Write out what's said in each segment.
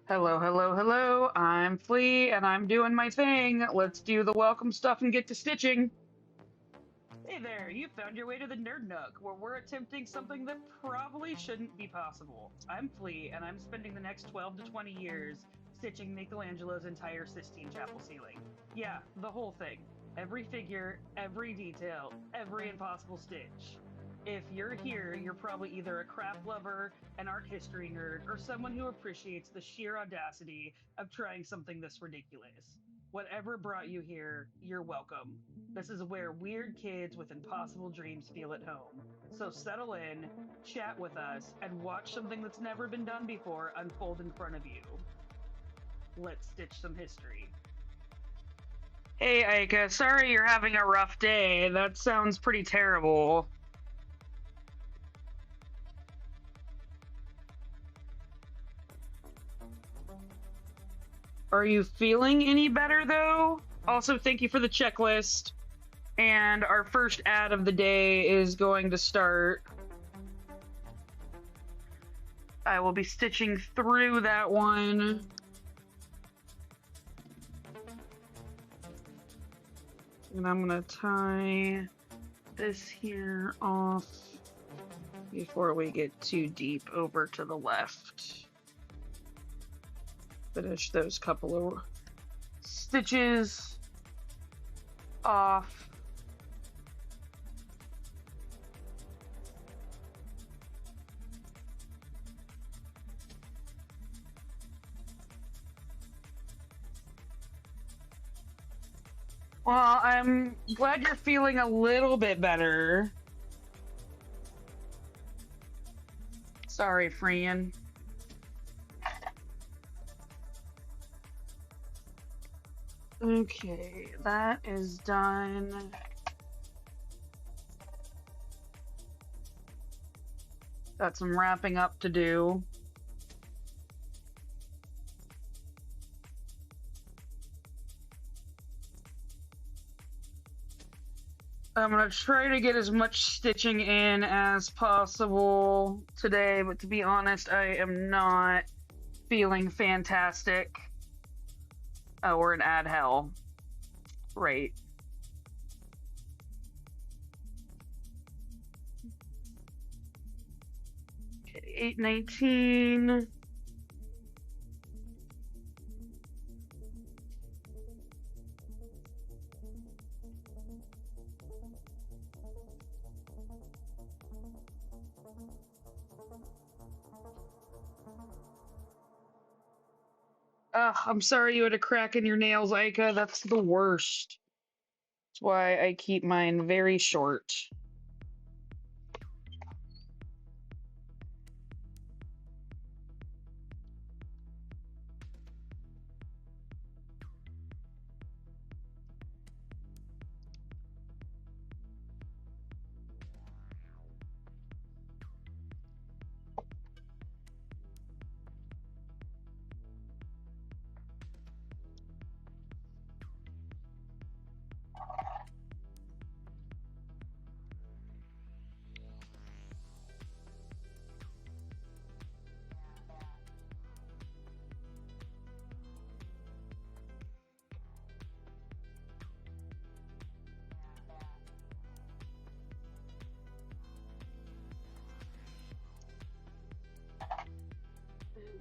Hello, hello, hello. I'm Flea and I'm doing my thing. Let's do the welcome stuff and get to stitching. Hey there, you found your way to the Nerd Nook, where we're attempting something that probably shouldn't be possible. I'm Flea and I'm spending the next 12 to 20 years stitching Michelangelo's entire Sistine Chapel ceiling. Yeah, the whole thing. Every figure, every detail, every impossible stitch. If you're here, you're probably either a craft lover, an art history nerd, or someone who appreciates the sheer audacity of trying something this ridiculous. Whatever brought you here, you're welcome. This is where weird kids with impossible dreams feel at home. So settle in, chat with us, and watch something that's never been done before unfold in front of you. Let's stitch some history. Hey, Aika, sorry you're having a rough day. That sounds pretty terrible. Are you feeling any better though? Also, thank you for the checklist. And our first ad of the day is going to start. I will be stitching through that one. And I'm going to tie this here off before we get too deep over to the left. Finish those couple of stitches off. Well, I'm glad you're feeling a little bit better. Sorry, Fran. Okay, that is done. Got some wrapping up to do. I'm going to try to get as much stitching in as possible today, but to be honest, I am not feeling fantastic. Oh, we're in ad hell. Right. Okay, 819. I'm sorry you had a crack in your nails, Aika. That's the worst. That's why I keep mine very short.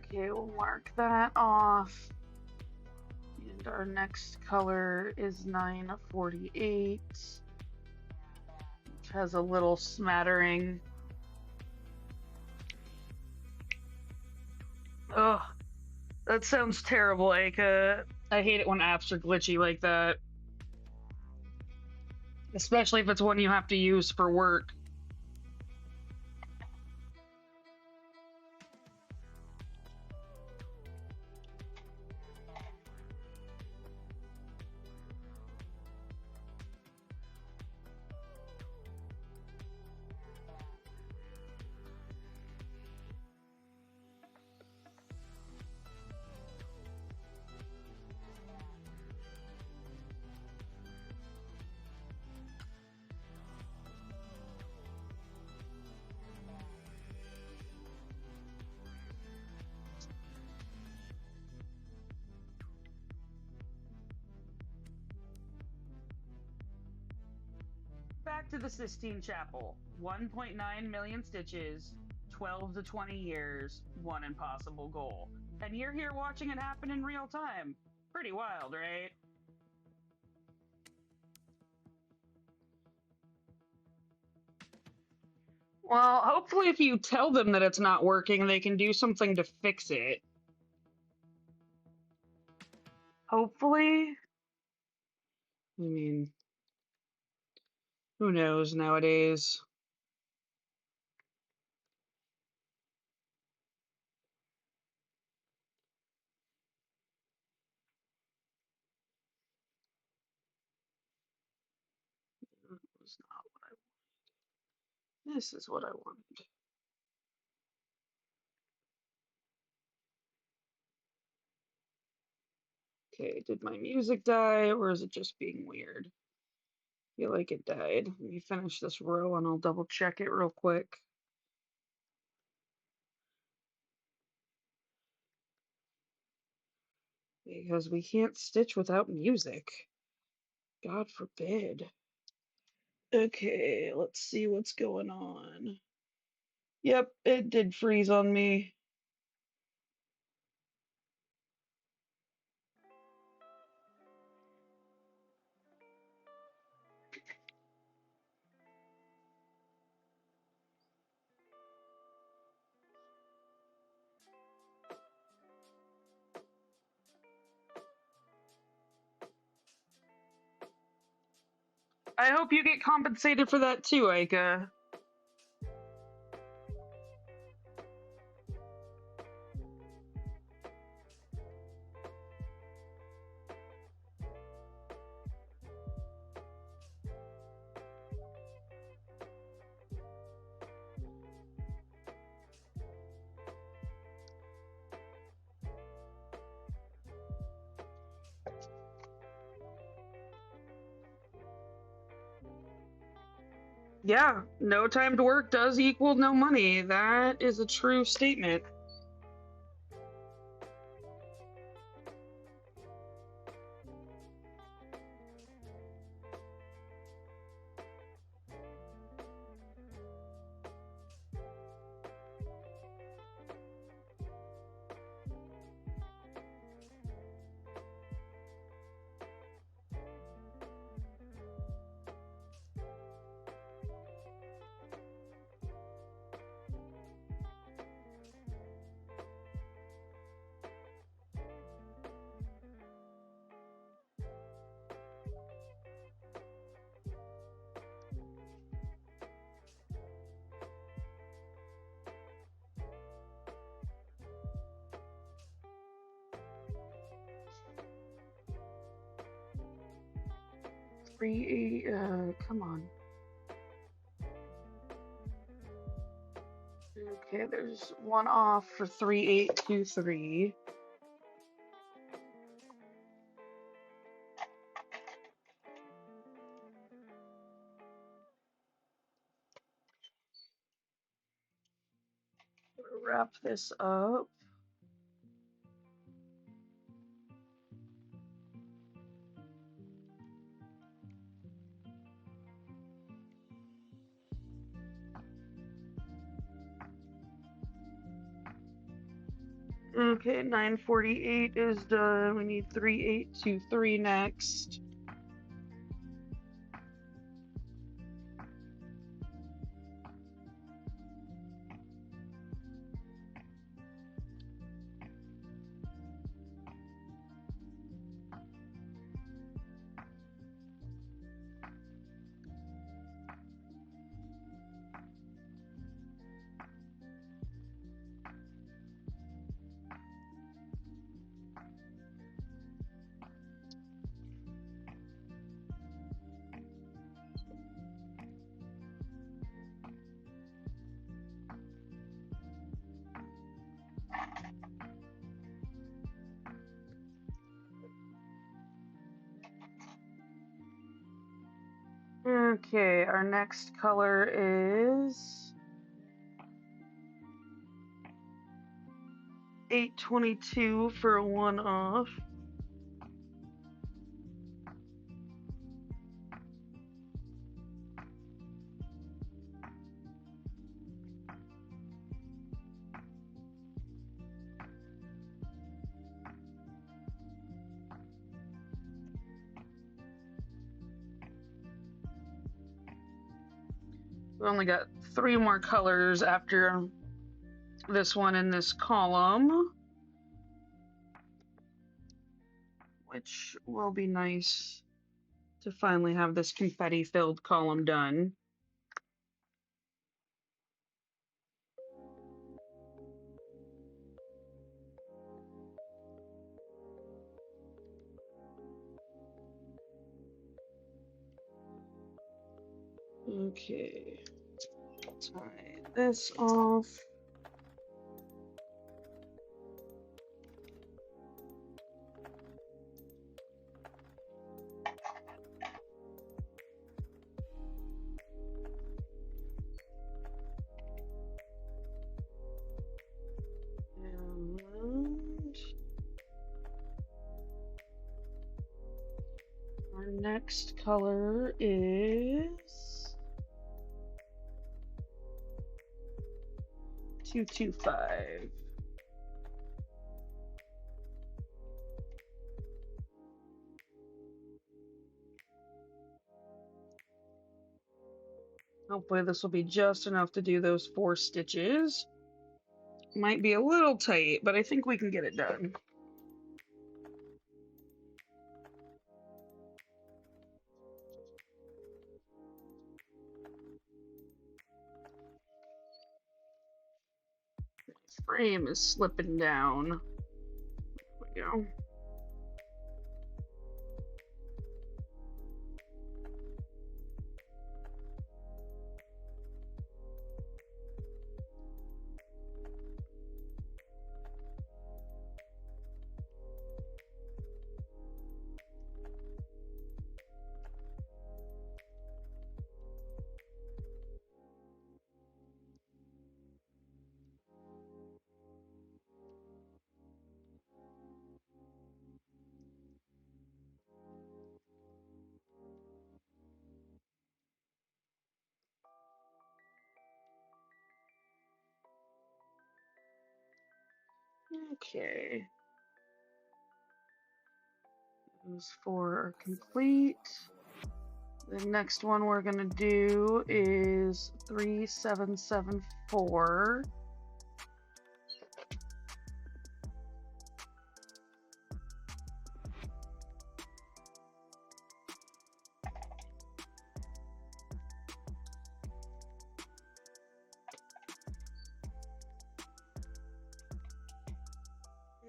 Okay, we'll mark that off. And our next color is 948, which has a little smattering. Ugh, that sounds terrible, Aika. I hate it when apps are glitchy like that. Especially if it's one you have to use for work. back to the Sistine Chapel. 1.9 million stitches, 12 to 20 years, one impossible goal. And you're here watching it happen in real time. Pretty wild, right? Well, hopefully, if you tell them that it's not working, they can do something to fix it. Hopefully. I mean, who knows nowadays? That was not what I wanted. This is what I wanted. Okay, did my music die, or is it just being weird? I feel like it died. Let me finish this row and I'll double check it real quick. Because we can't stitch without music. God forbid. Okay, let's see what's going on. Yep, it did freeze on me. I hope you get compensated for that too, Aika. Yeah, no time to work does equal no money. That is a true statement. Come on. Okay, there's one off for 3823. Wrap this up. Okay, 948 is done. We need 3823 next. Okay, our next color is 822 for a one off. We only got 3 more colors after this one in this column, which will be nice to finally have this confetti-filled column done. Okay, tie this off. And our next color is 225. Hopefully this will be just enough to do those 4 stitches. Might be a little tight, but I think we can get it done. This frame is slipping down. There we go. Okay. Those 4 are complete. The next one we're going to do is 3774.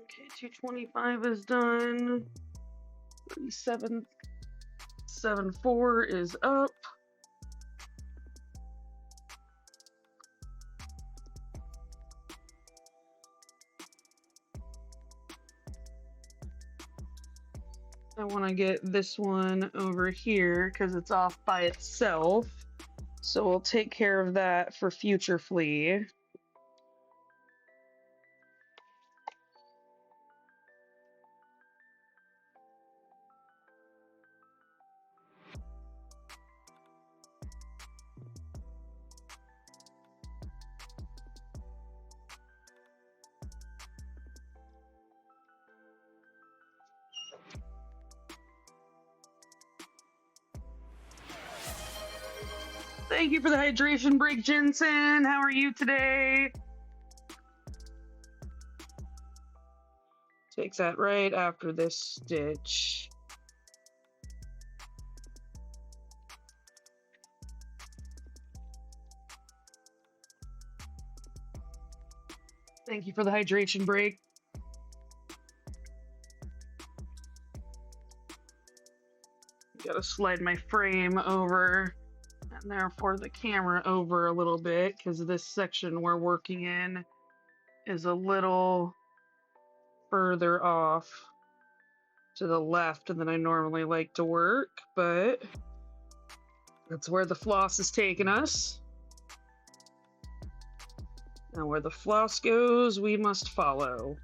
Okay, 225 is done. 3774 is up. I want to get this one over here because it's off by itself. So we'll take care of that for future flea. Thank you for the hydration break, Jensen. How are you today? Takes that right after this stitch. Thank you for the hydration break. Gotta slide my frame over and therefore the camera over a little bit because this section we're working in is a little further off to the left than I normally like to work, but that's where the floss is taking us. Now where the floss goes, we must follow.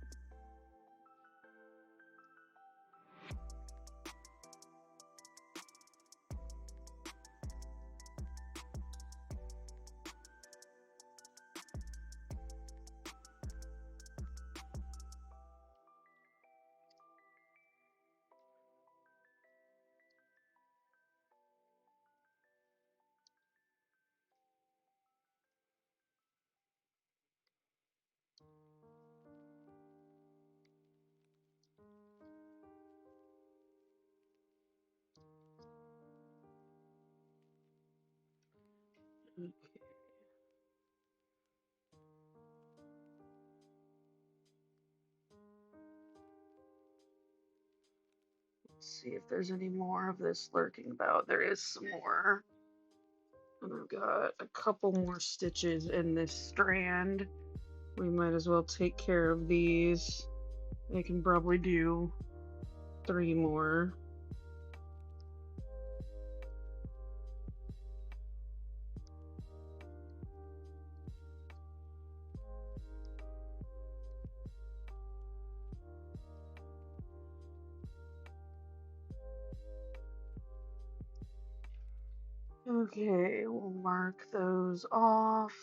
see if there's any more of this lurking about. There is some more. And I've got a couple more stitches in this strand. We might as well take care of these. I can probably do 3 more. Okay, we'll mark those off.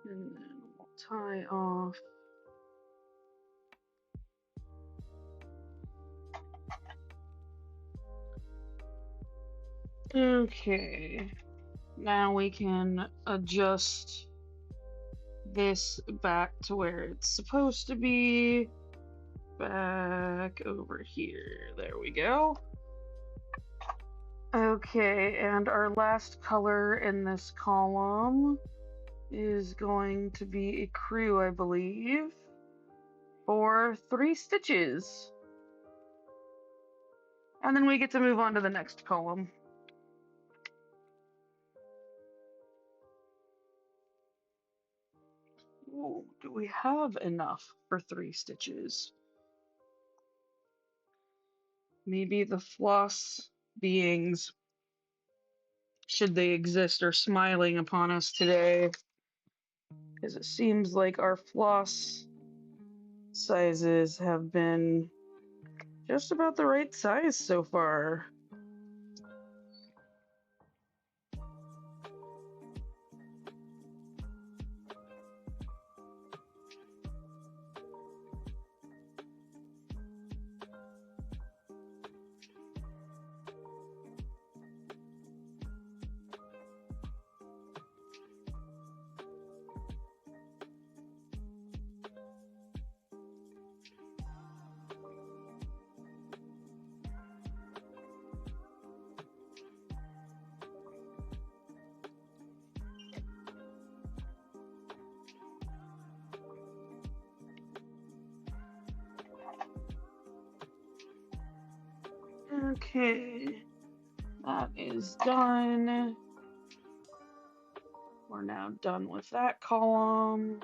And then we'll tie off. Okay, now we can adjust this back to where it's supposed to be. Back over here. There we go. Okay, and our last color in this column is going to be a crew, I believe, for 3 stitches. And then we get to move on to the next column. Ooh, do we have enough for 3 stitches? Maybe the floss beings, should they exist, are smiling upon us today, because it seems like our floss sizes have been just about the right size so far. Okay, that is done. We're now done with that column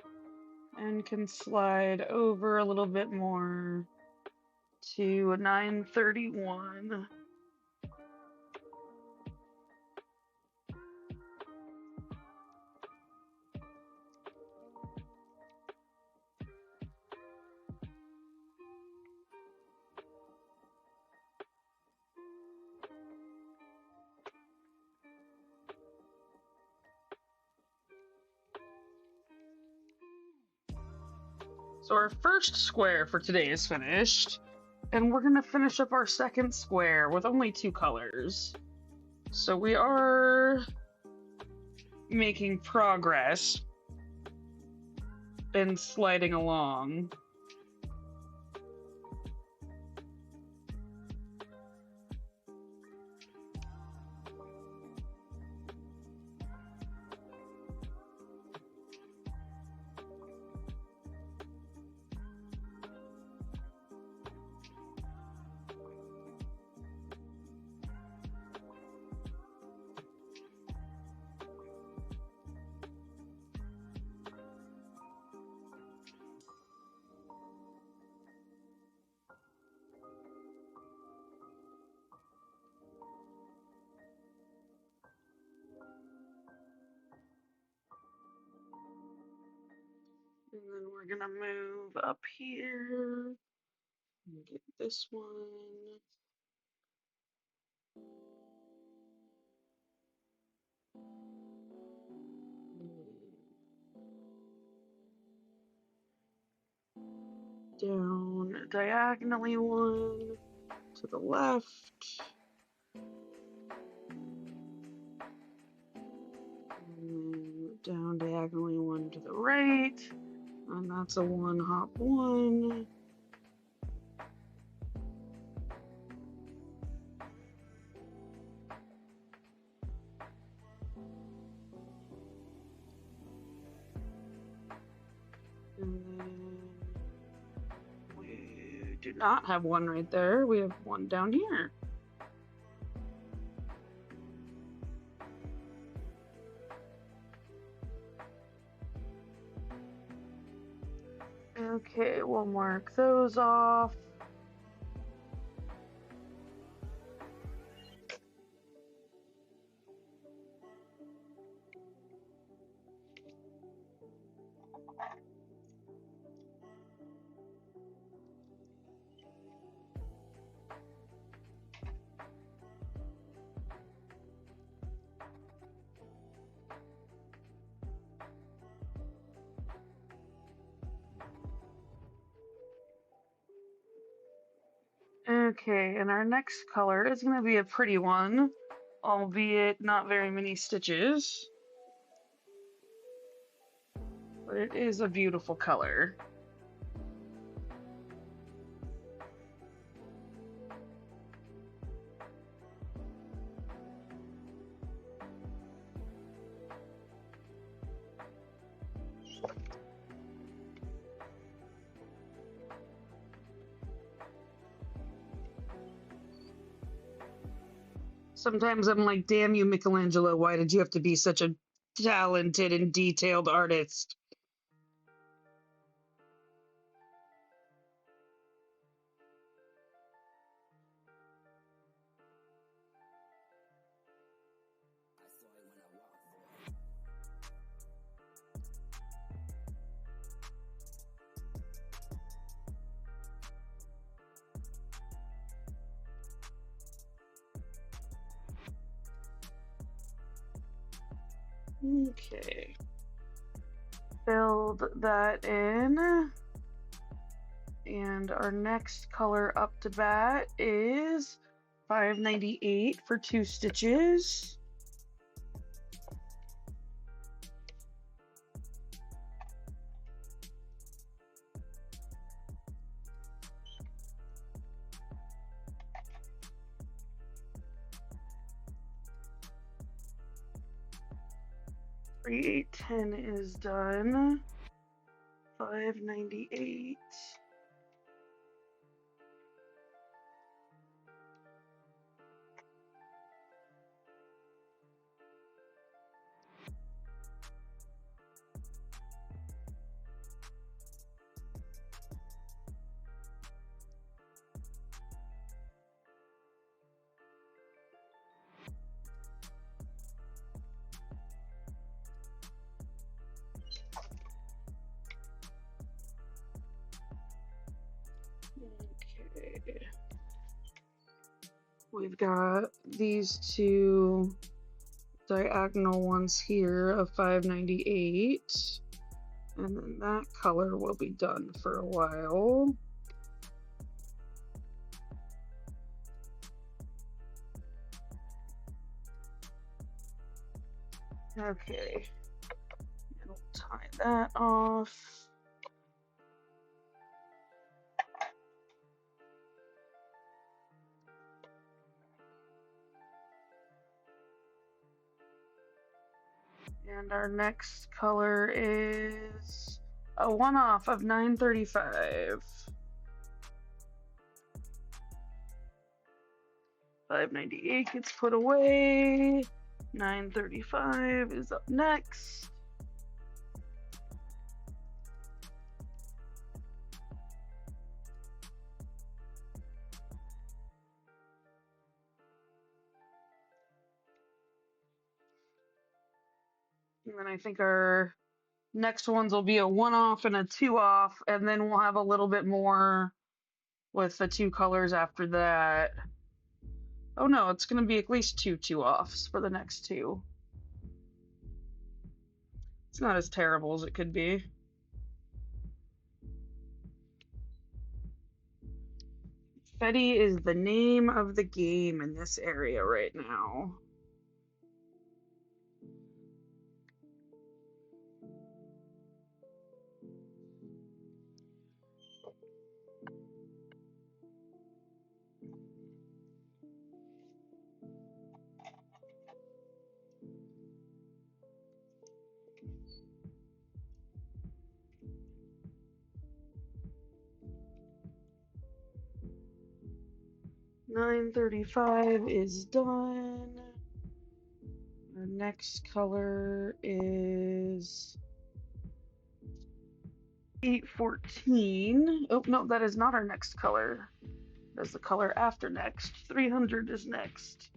and can slide over a little bit more to 931. So our first square for today is finished, and we're gonna finish up our second square with only 2 colors. So we are making progress and sliding along. And then we're gonna move up here and get this one. Down diagonally 1 to the left. And down diagonally 1 to the right. And that's a 1 hop 1. And then do not have one right there. We have one down here. Okay, we'll mark those off. Okay, and our next color is going to be a pretty one, albeit not very many stitches. But it is a beautiful color. Sometimes I'm like, damn you, Michelangelo, why did you have to be such a talented and detailed artist? Okay. Filled that in. And our next color up to bat is 598 for 2 stitches. Three, 8, 10 is done. 598. Okay. We've got these two diagonal ones here of 598. And then that color will be done for a while. Okay. And we'll tie that off. And our next color is a one-off of 935. 598 gets put away. 935 is up next. And then I think our next ones will be a one-off and a two-off, and then we'll have a little bit more with the 2 colors after that. Oh no, it's going to be at least 2 two-offs for the next 2. It's not as terrible as it could be. Confetti is the name of the game in this area right now. 935 is done. Our next color is 814. Oh, no, that is not our next color. That's the color after next. 300 is next.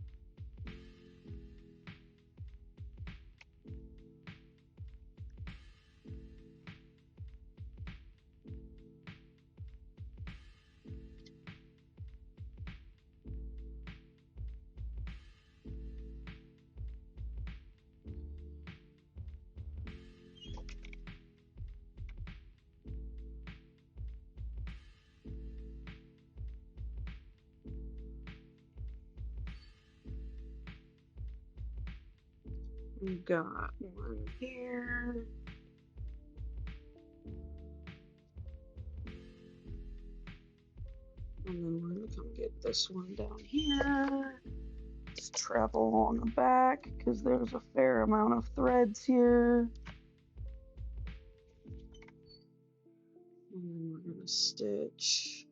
We've got one here. And then we're going to come get this one down here. Just travel on the back because there's a fair amount of threads here. And then we're going to stitch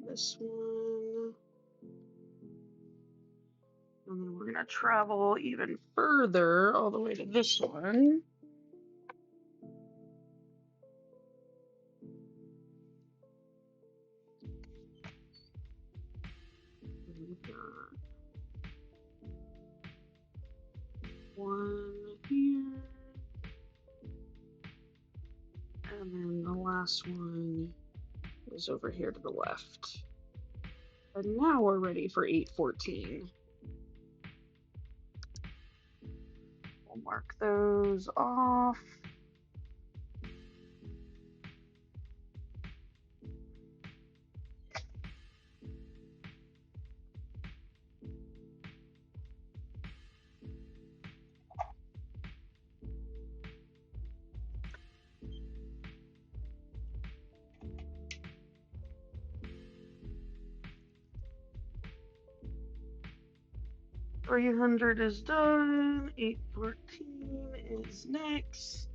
this one. And then we're going to travel even further all the way to this one. We've got one here. And then the last one is over here to the left. And now we're ready for 814. We'll mark those off. $300 is done. 814 is next.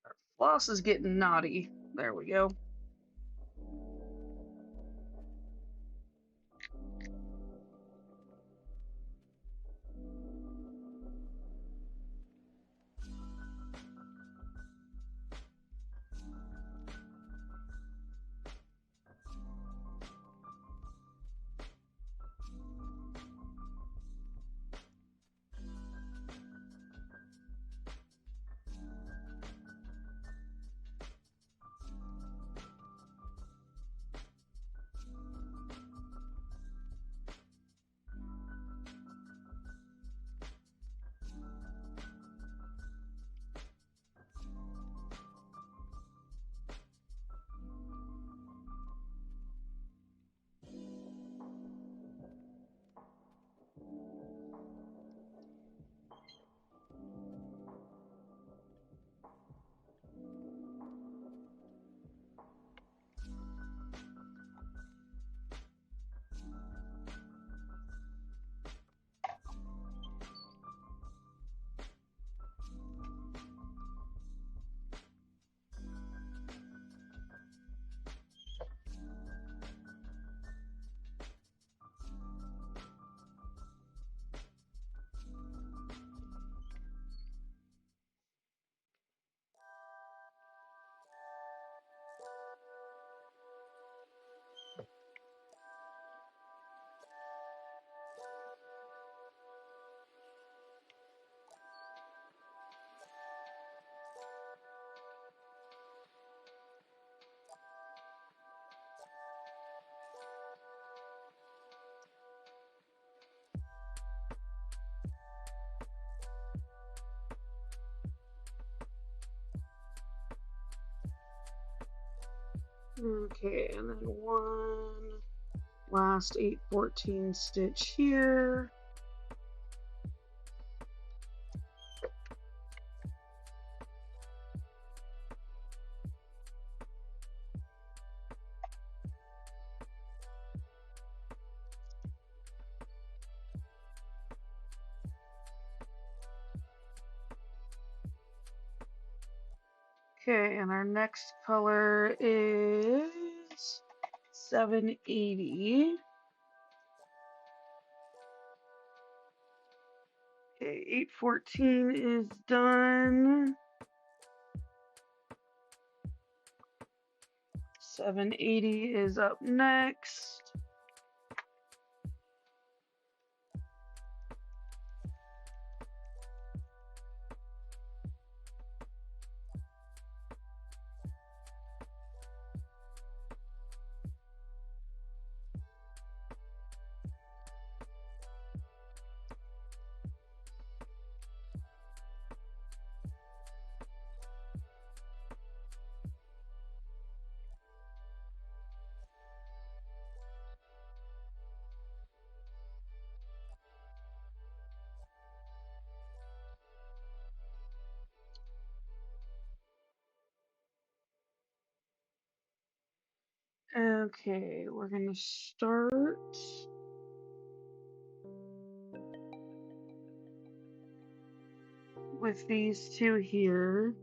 Our floss is getting naughty. There we go. Okay, and then one last 814 stitch here. Okay, and our next color is 780. Okay, 814 is done. 780 is up next. Okay, we're gonna start with these two here.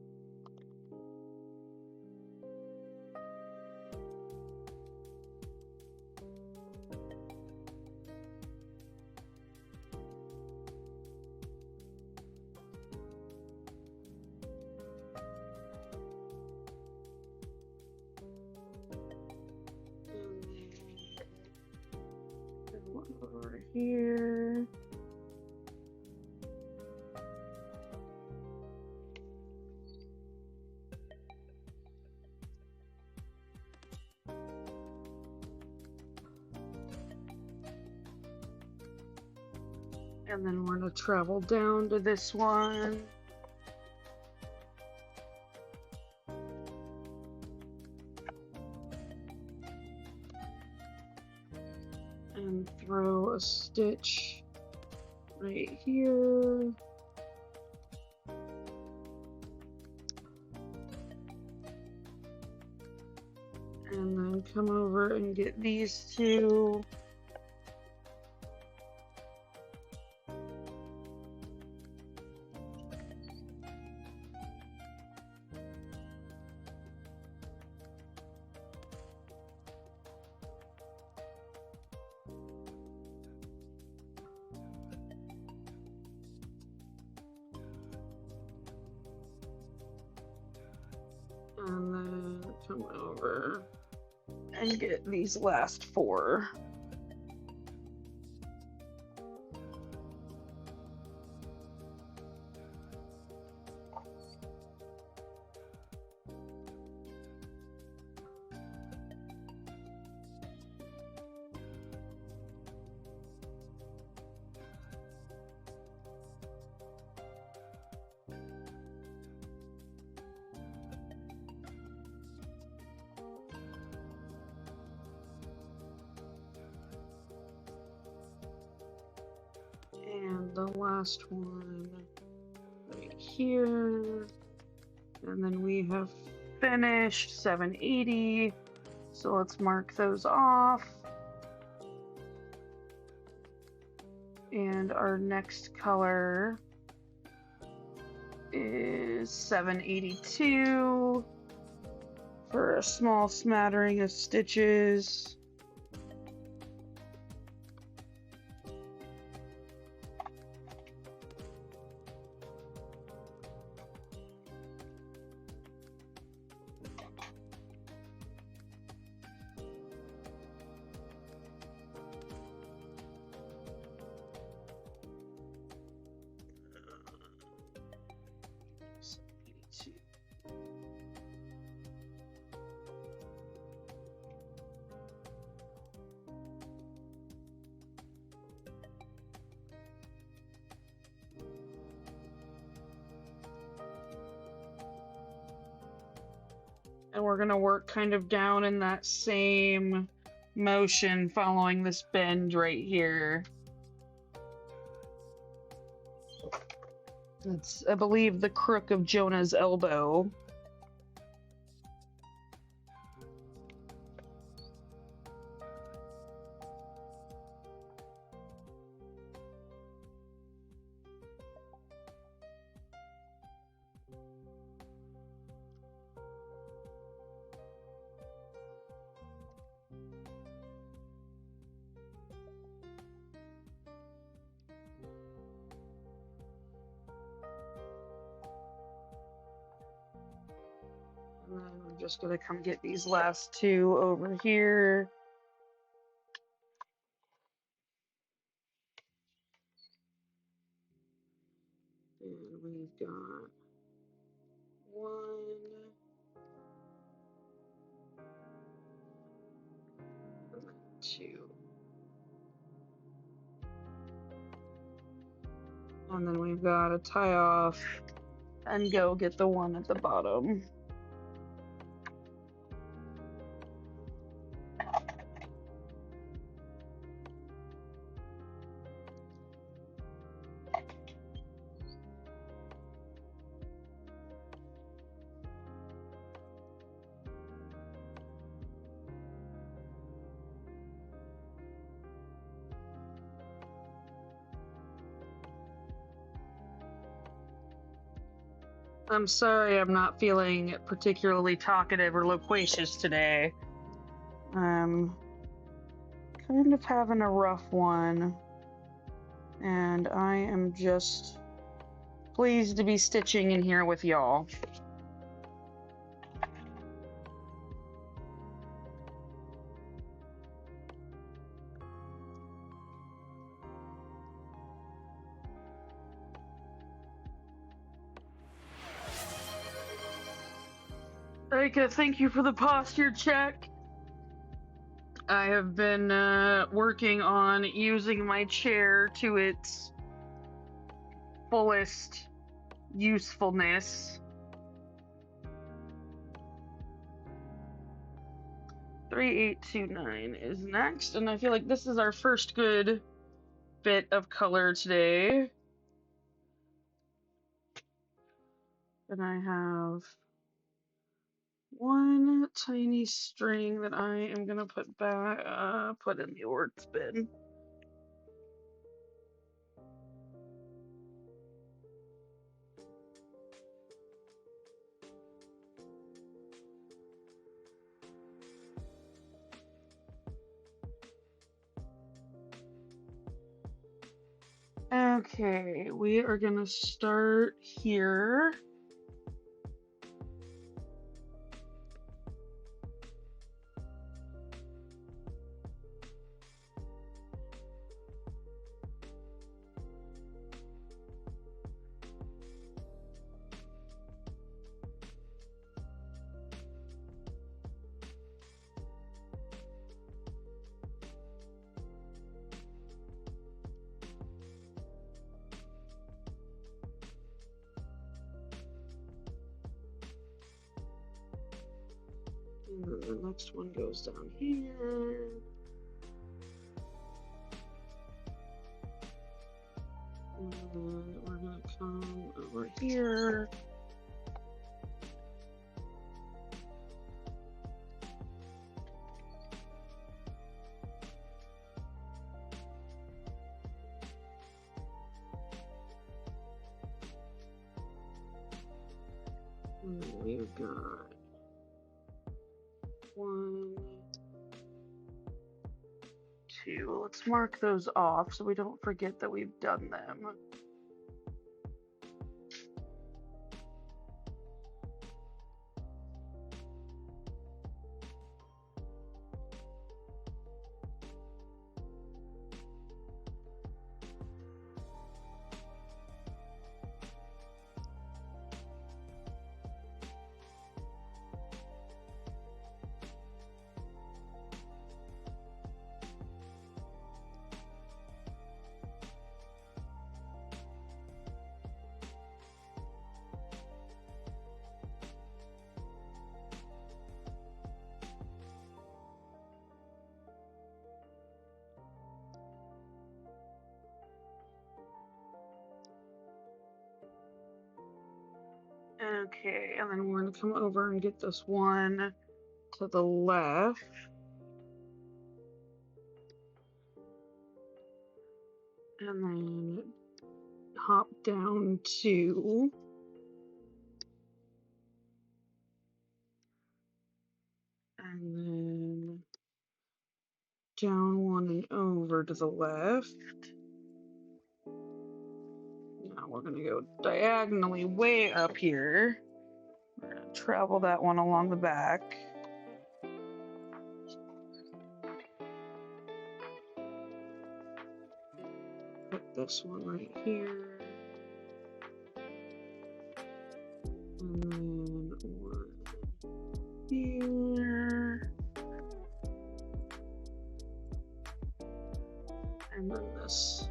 One over here. And then we're gonna travel down to this one. And throw a stitch right here. And then come over and get these two. And then come over and get these last four. And the last one right here. And then we have finished 780. So let's mark those off. And our next color is 782 for a small smattering of stitches. And we're going to work kind of down in that same motion following this bend right here. That's, I believe, the crook of Jonah's elbow. And then I'm just gonna come get these last two over here. And we've got 1, and then 2. And then we've got to tie off and go get the one at the bottom. I'm sorry I'm not feeling particularly talkative or loquacious today. I'm kind of having a rough one, and I am just pleased to be stitching in here with y'all. Rika, thank you for the posture check. I have been working on using my chair to its fullest usefulness. 3829 is next, and I feel like this is our first good bit of color today. And I have one tiny string that I am gonna put back, put in the orts bin. Okay, we are gonna start here. And then the next one goes down here. And then we're gonna come over here. And then we've got 1, 2. Let's mark those off so we don't forget that we've done them. Okay, and then we're gonna come over and get this one to the left. And then hop down 2. And then down 1 and over to the left. Now we're gonna go diagonally way up here. We're gonna Travel that one along the back. Put this one right here. And then one here. And then this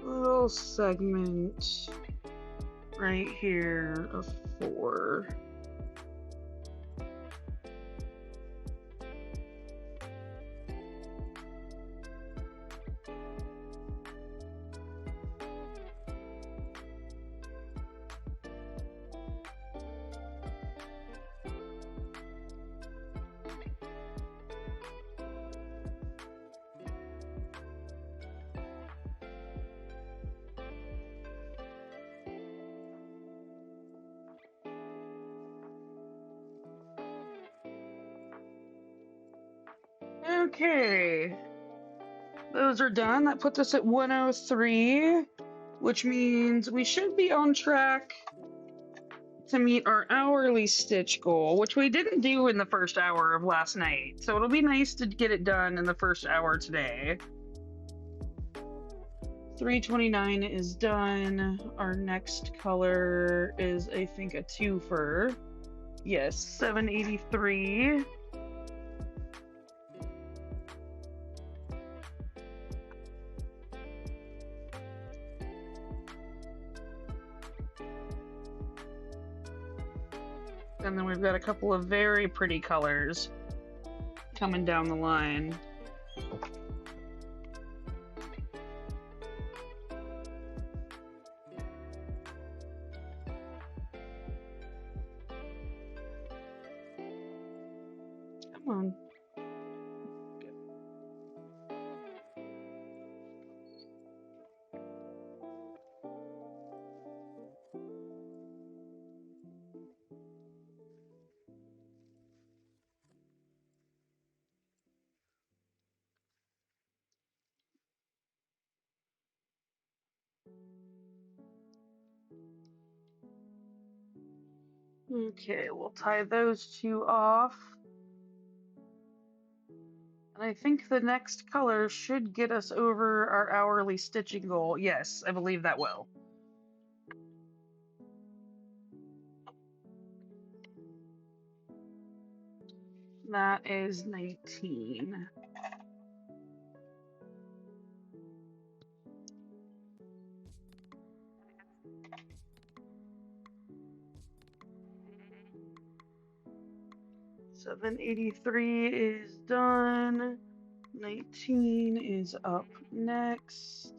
little segment right here of 4. Okay, those are done. That puts us at 103, which means we should be on track to meet our hourly stitch goal, which we didn't do in the first hour of last night. So it'll be nice to get it done in the first hour today. 329 is done. Our next color is, I think, a twofer. Yes, 783. And then we've got a couple of very pretty colors coming down the line. Come on. Okay, we'll tie those two off. And I think the next color should get us over our hourly stitching goal. Yes, I believe that will. That is 19. $783 is done. 19 is up next.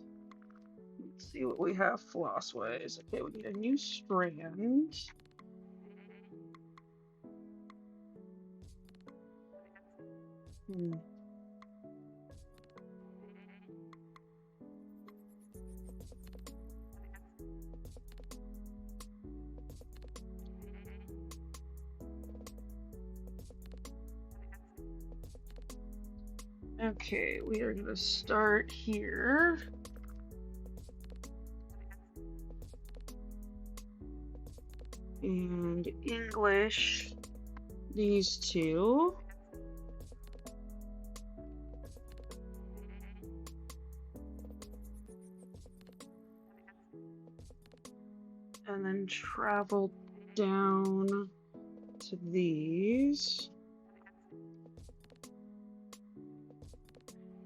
Let's see what we have floss-wise. Okay, we need a new strand. Okay, we are going to start here. And English, these two. And then travel down to these.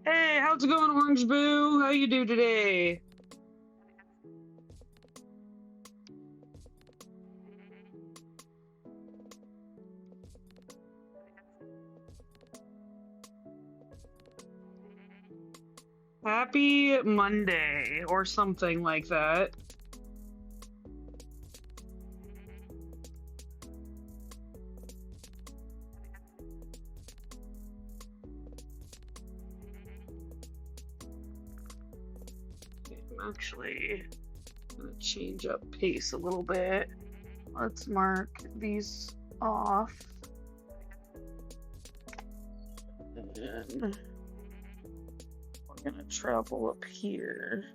Hey, how's it going, Orange Boo? How you do today? Happy Monday, or something like that. I'm actually gonna change up pace a little bit. Let's mark these off. And we're gonna travel up here.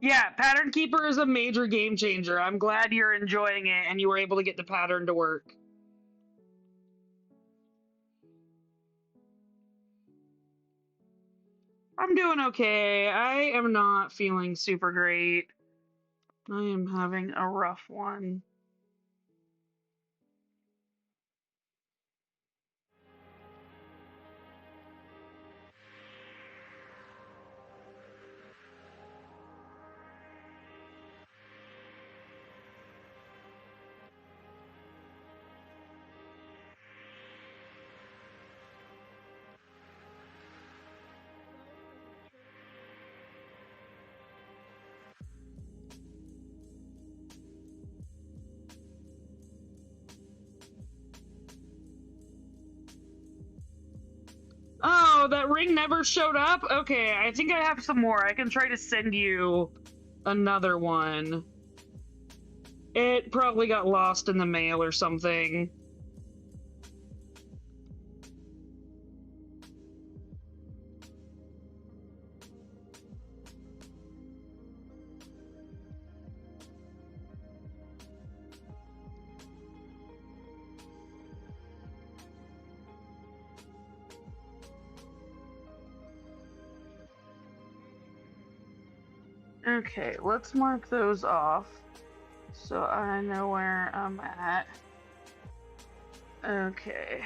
Yeah, Pattern Keeper is a major game changer. I'm glad you're enjoying it and you were able to get the pattern to work. I'm doing okay. I am not feeling super great. I am having a rough one. Oh, that ring never showed up? Okay, I think I have some more. I can try to send you another one. It probably got lost in the mail or something. Okay, let's mark those off so I know where I'm at. Okay.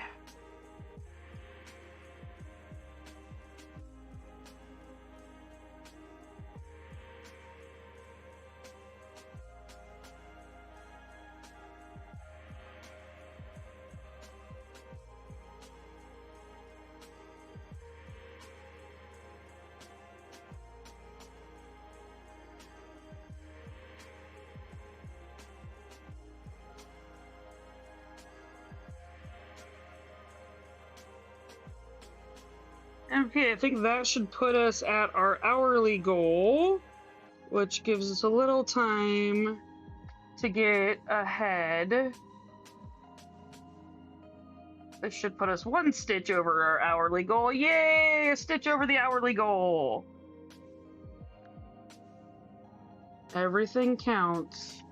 Okay, I think that should put us at our hourly goal, which gives us a little time to get ahead. This should put us one stitch over our hourly goal. Yay! A stitch over the hourly goal. Everything counts.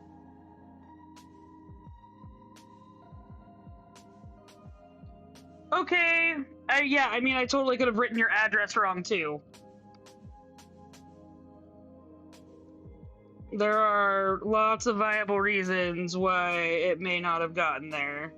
Okay. Yeah, I mean, I totally could have written your address wrong, too. There are lots of viable reasons why it may not have gotten there.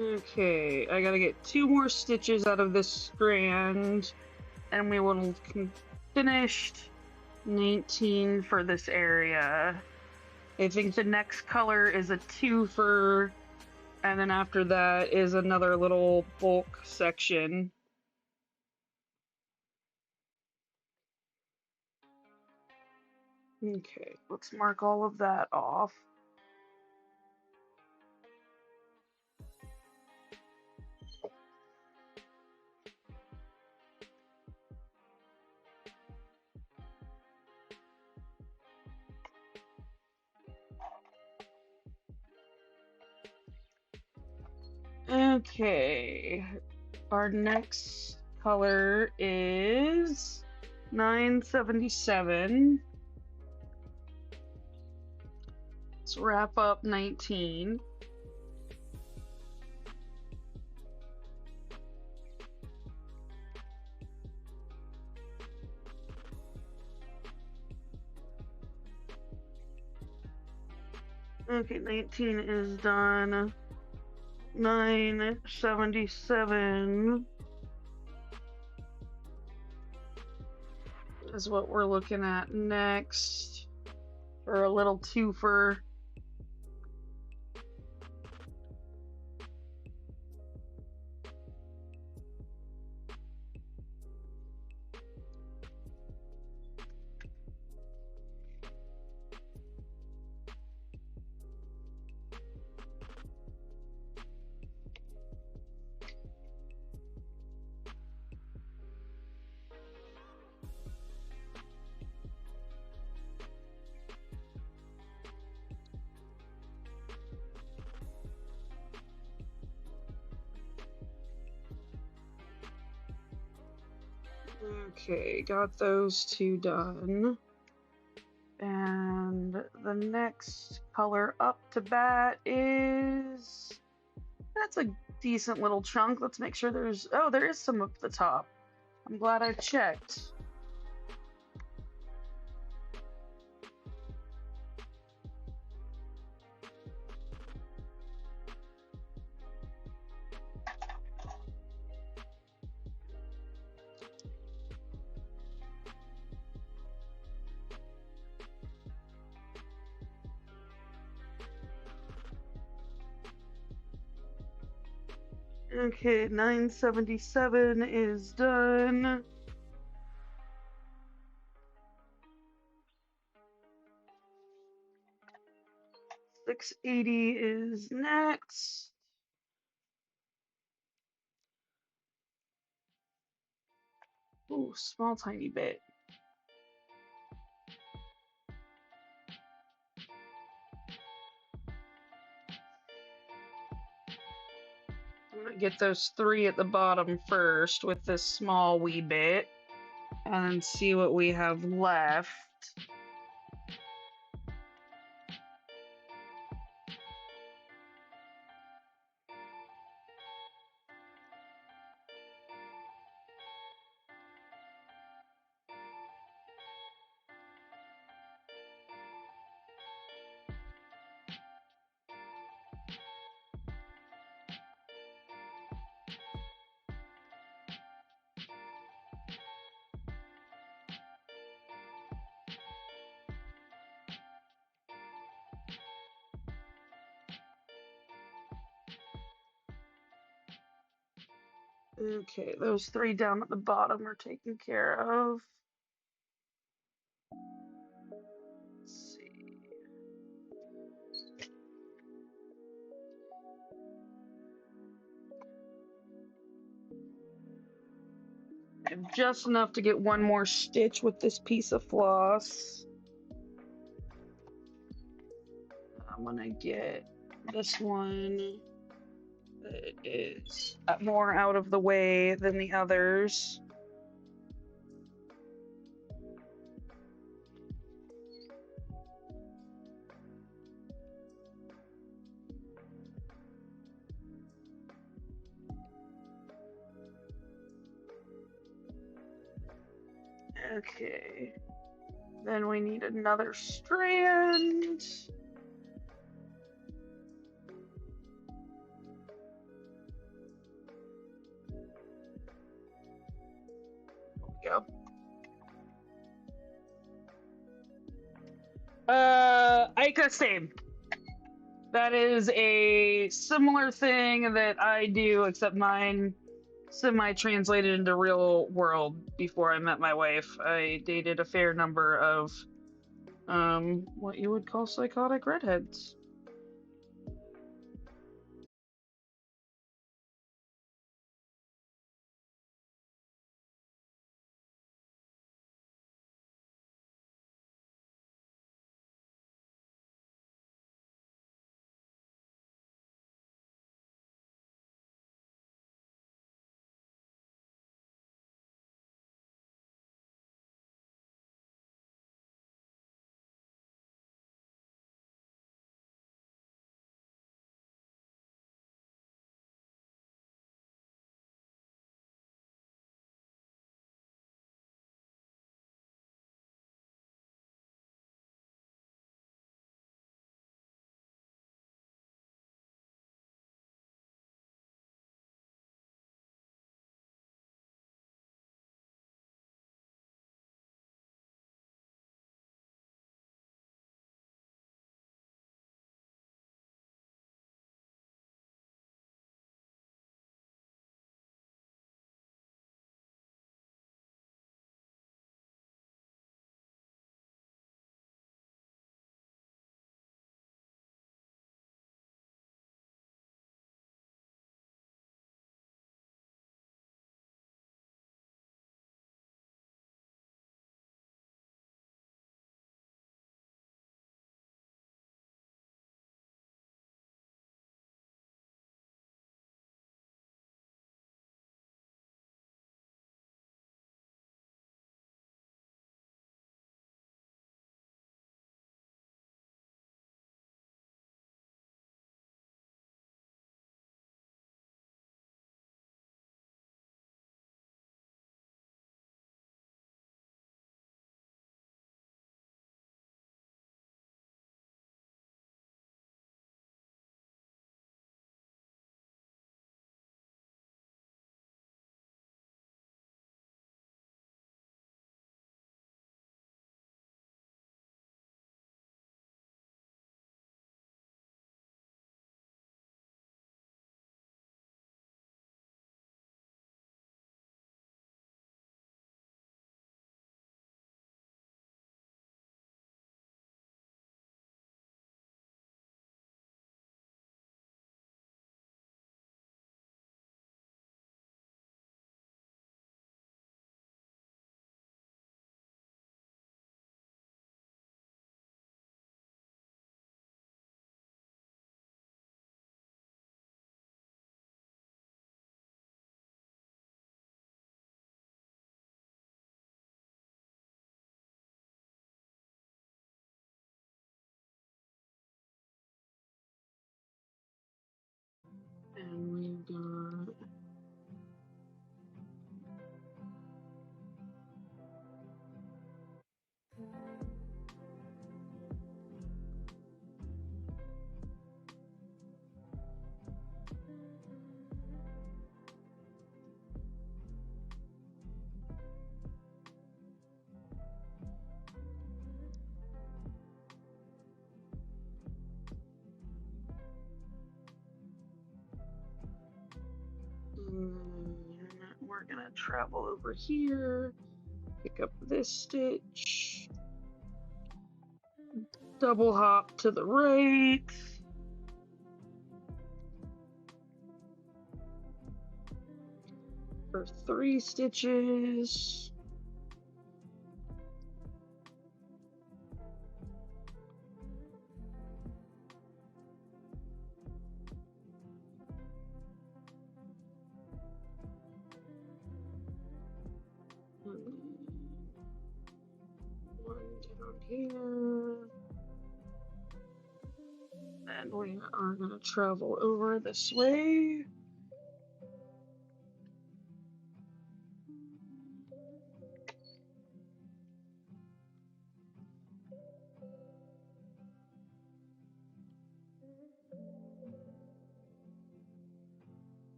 Okay, I gotta get 2 more stitches out of this strand, and we will finished 19 for this area. I think the next color is a twofer, and then after that is another little bulk section. Okay, let's mark all of that off. Okay, our next color is 977. Let's wrap up 19. Okay, 19 is done. 977 is what we're looking at next for a little twofer. Okay, got those two done. And the next color up to bat is... That's a decent little chunk. Let's make sure there's... Oh, there is some up the top. I'm glad I checked. Okay, 977 is done. $680 is next. Ooh, small tiny bit. I'm gonna get those three at the bottom first with this small wee bit, and then see what we have left. Okay, those three down at the bottom are taken care of. Let's see. I have just enough to get one more stitch with this piece of floss. I'm gonna get this one that is more out of the way than the others. Okay. Then we need another strand. There we go. Ica, same. That is a similar thing that I do, except mine semi-translated into real world before I met my wife. I dated a fair number of what you would call psychotic redheads. And we've got we're gonna travel over here, pick up this stitch, double hop to the right, for 3 stitches. One down here. And we are going to travel over this way.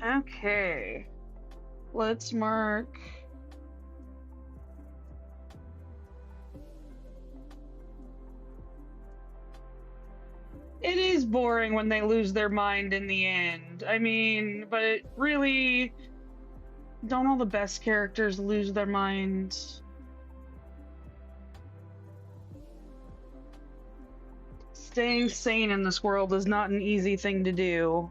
Okay, let's mark. It is boring when they lose their mind in the end. I mean, but it really, don't all the best characters lose their minds? Staying sane in this world is not an easy thing to do.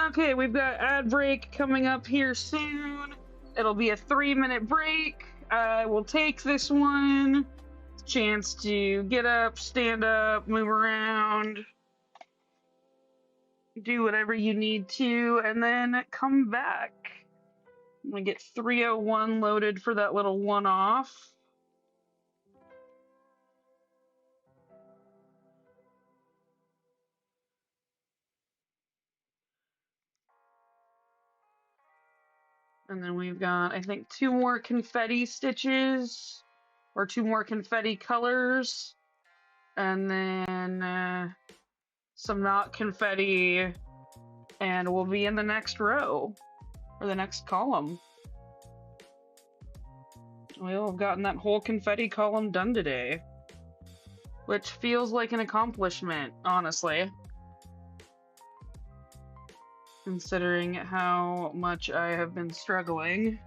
Okay, we've got ad break coming up here soon. It'll be a 3-minute break. I will take this one. Chance to get up, stand up, move around, do whatever you need to, and then come back. I'm gonna get 301 loaded for that little one-off. And then we've got, I think, 2 more confetti stitches, or 2 more confetti colors, and then some not confetti, and we'll be in the next row, or the next column. We'll have gotten that whole confetti column done today, which feels like an accomplishment, honestly, considering how much I have been struggling.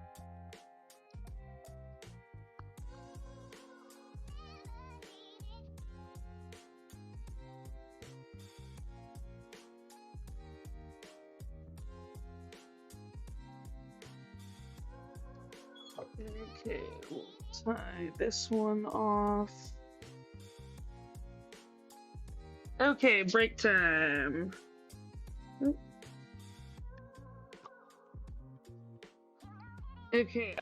Okay, we'll tie this one off. Okay, break time. Okay.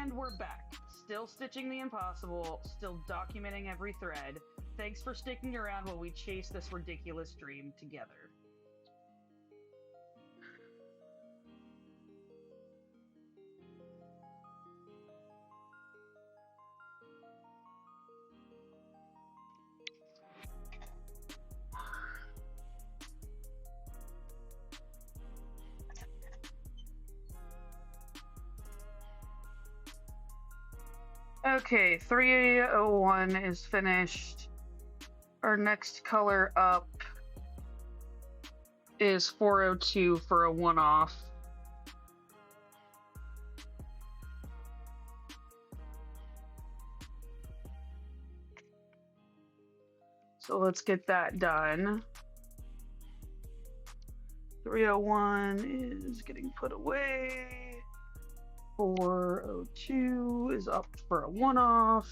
And we're back. Still stitching the impossible, still documenting every thread. Thanks for sticking around while we chase this ridiculous dream together. Okay, 301 is finished. Our next color up is 402 for a one-off. So let's get that done. 301 is getting put away. 402 is up for a one-off.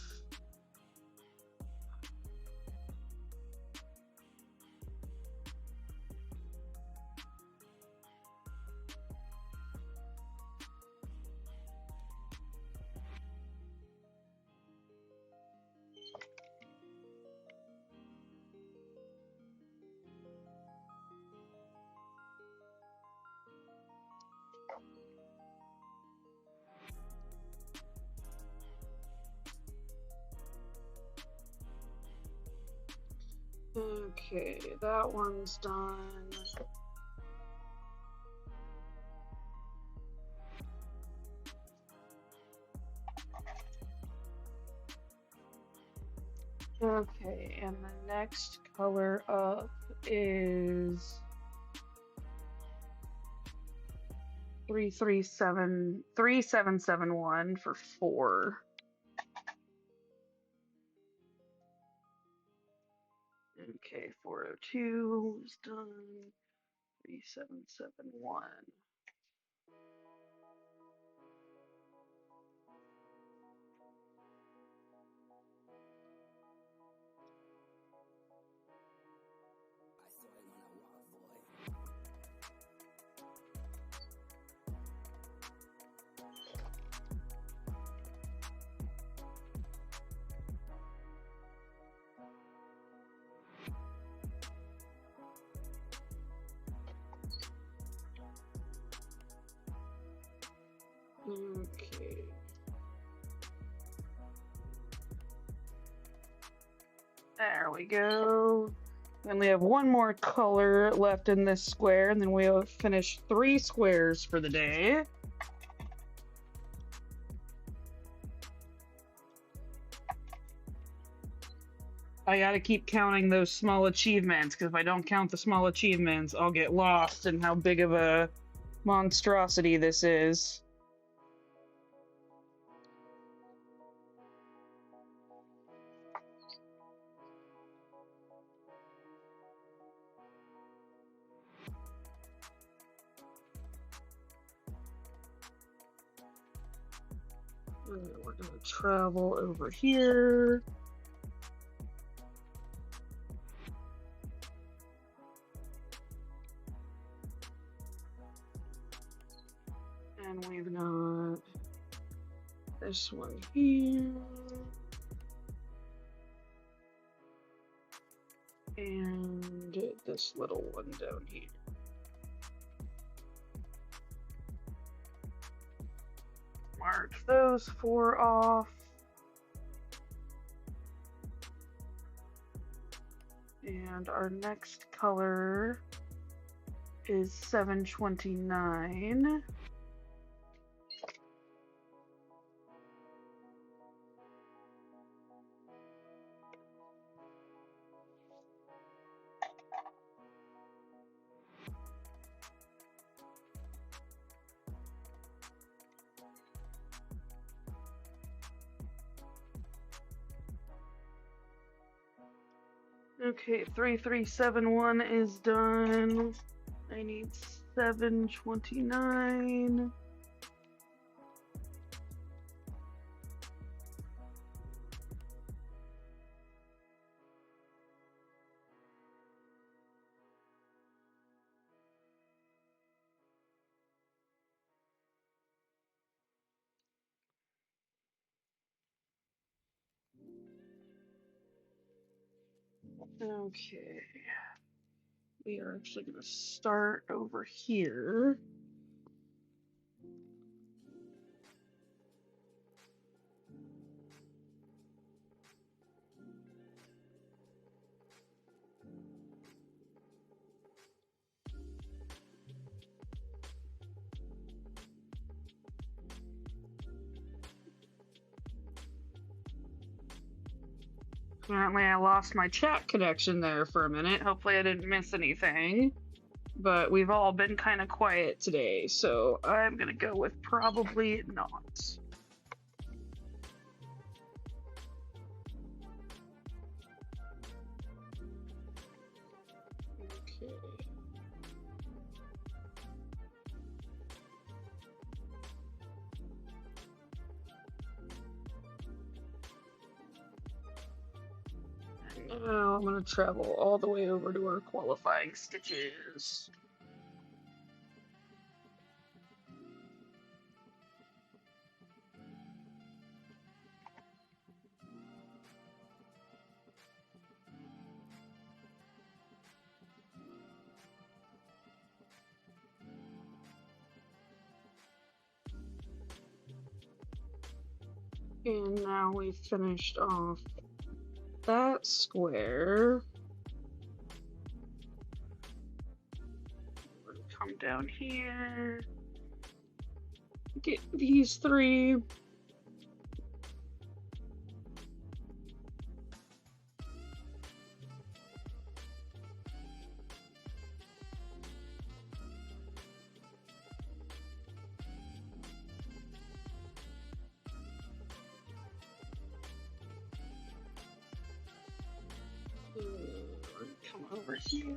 Okay, that one's done. Okay, and the next color up is 3771 for 4. Okay, 402 is done. 3771. Okay. There we go. We only have one more color left in this square, and then we'll finish 3 squares for the day. I gotta keep counting those small achievements, because if I don't count the small achievements, I'll get lost in how big of a monstrosity this is. We're gonna travel over here. And we've got this one here. And this little one down here. Mark those 4 off. And our next color is 729. Okay, 3371 is done. I need 729. Okay. We are actually going to start over here. Apparently I lost my chat connection there for a minute. Hopefully I didn't miss anything. But we've all been kind of quiet today, so I'm gonna go with probably not. Okay. Now I'm gonna travel all the way over to our qualifying stitches. And now we've finished off that square. We're gonna come down here, get these three. Come over here.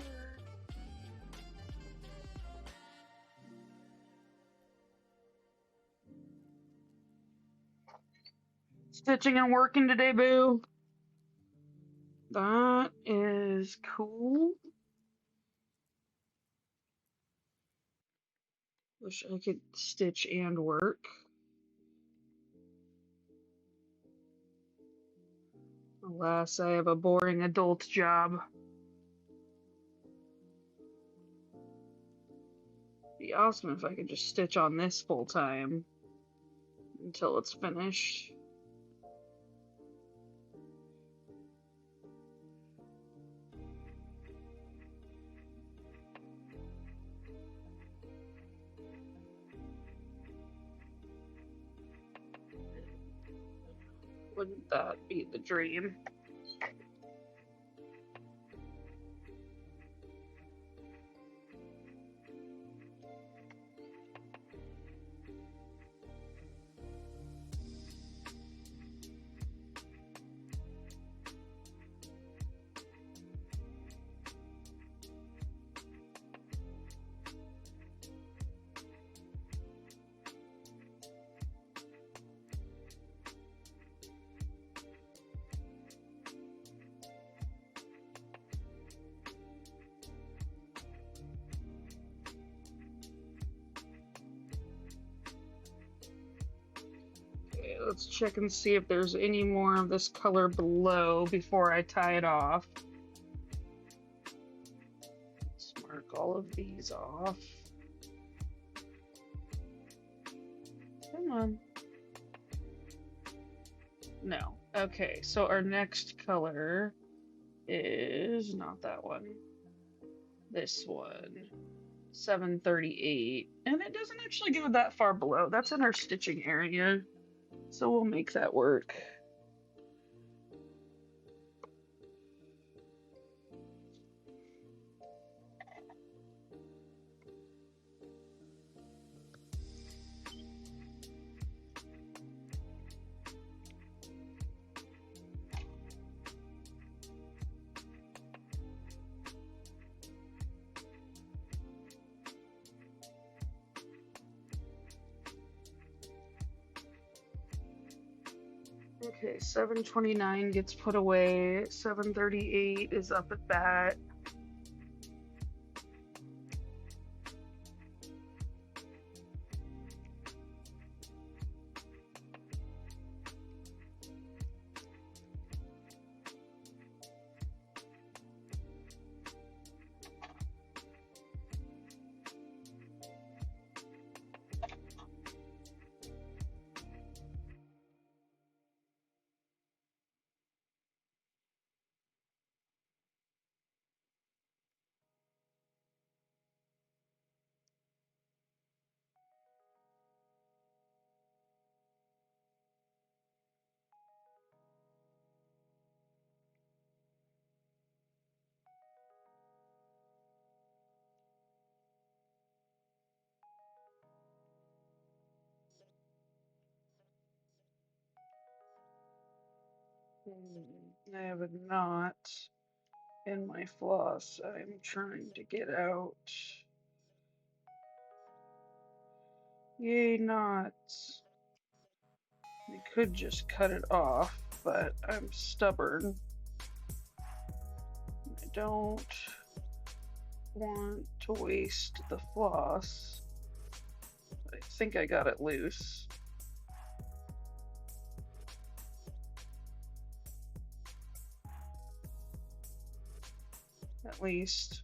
Stitching and working today, boo. That is cool. Wish I could stitch and work. Alas, I have a boring adult job. Be awesome if I could just stitch on this full time until it's finished. Wouldn't that be the dream? Okay, let's check and see if there's any more of this color below before I tie it off. Let's mark all of these off. Come on. No. Okay, so our next color is not that one. This one. 738. And it doesn't actually go that far below. That's in our stitching area. So we'll make that work. Okay, 729 gets put away. 738 is up at that. I have a knot in my floss I'm trying to get out. Yay, knots. I could just cut it off, but I'm stubborn. I don't want to waste the floss. I think I got it loose. At least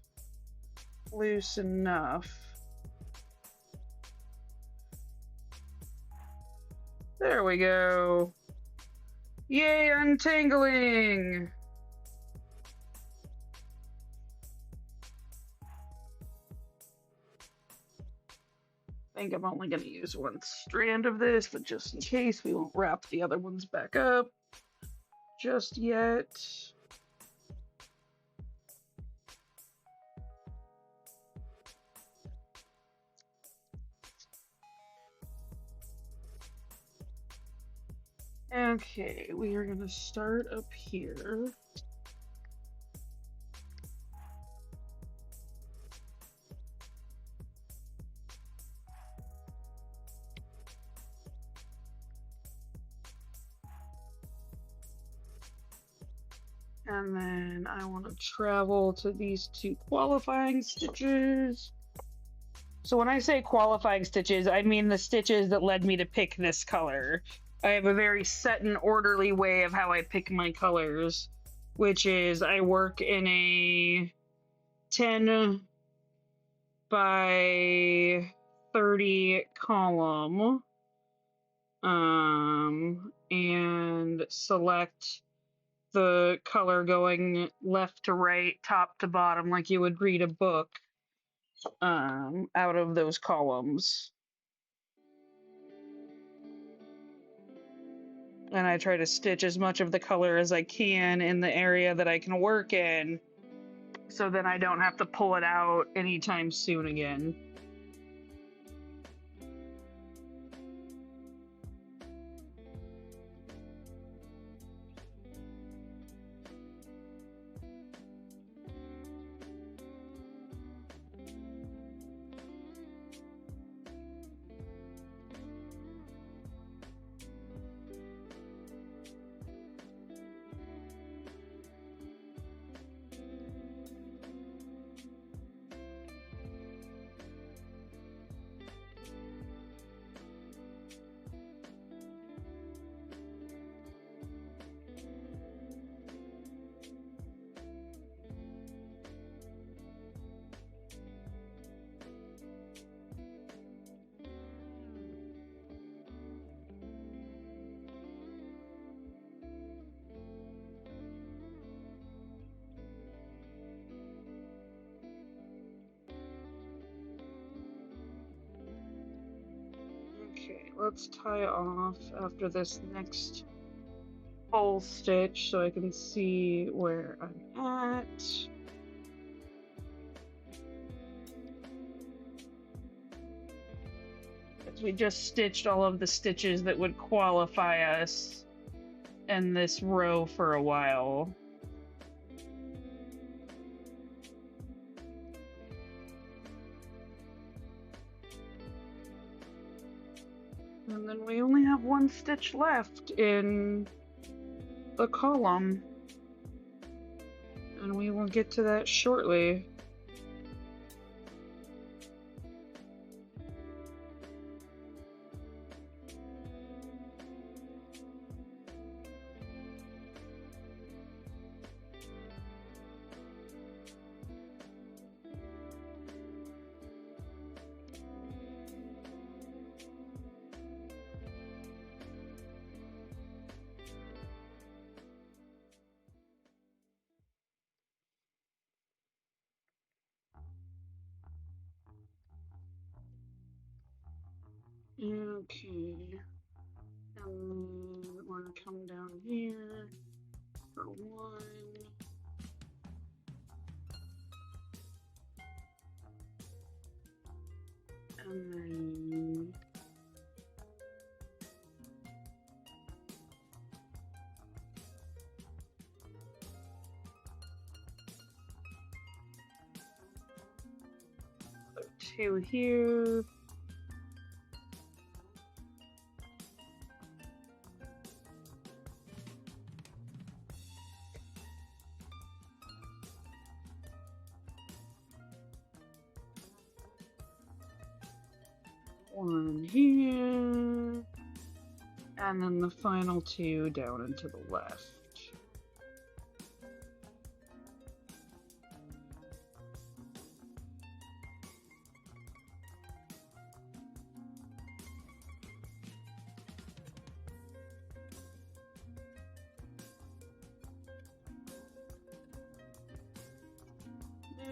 loose enough. There we go. Yay, untangling! I think I'm only going to use one strand of this, but just in case, we won't wrap the other ones back up just yet. Okay, we are going to start up here. And then I want to travel to these two qualifying stitches. So when I say qualifying stitches, I mean the stitches that led me to pick this color. I have a very set and orderly way of how I pick my colors, which is I work in a 10 by 30 column, and select the color going left to right, top to bottom, like you would read a book, out of those columns. And I try to stitch as much of the color as I can in the area that I can work in, so then I don't have to pull it out anytime soon again. Okay, let's tie off after this next full stitch so I can see where I'm at. As we just stitched all of the stitches that would qualify us in this row for a while. And then we only have one stitch left in the column, and we will get to that shortly. Okay, and then we're gonna come down here for one. And then two here. One here. And then the final two down and to the left.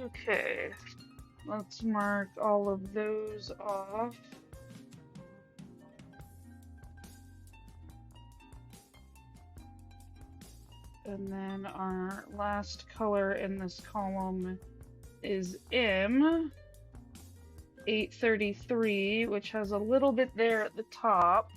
Okay, let's mark all of those off. And then our last color in this column is M 833, which has a little bit there at the top.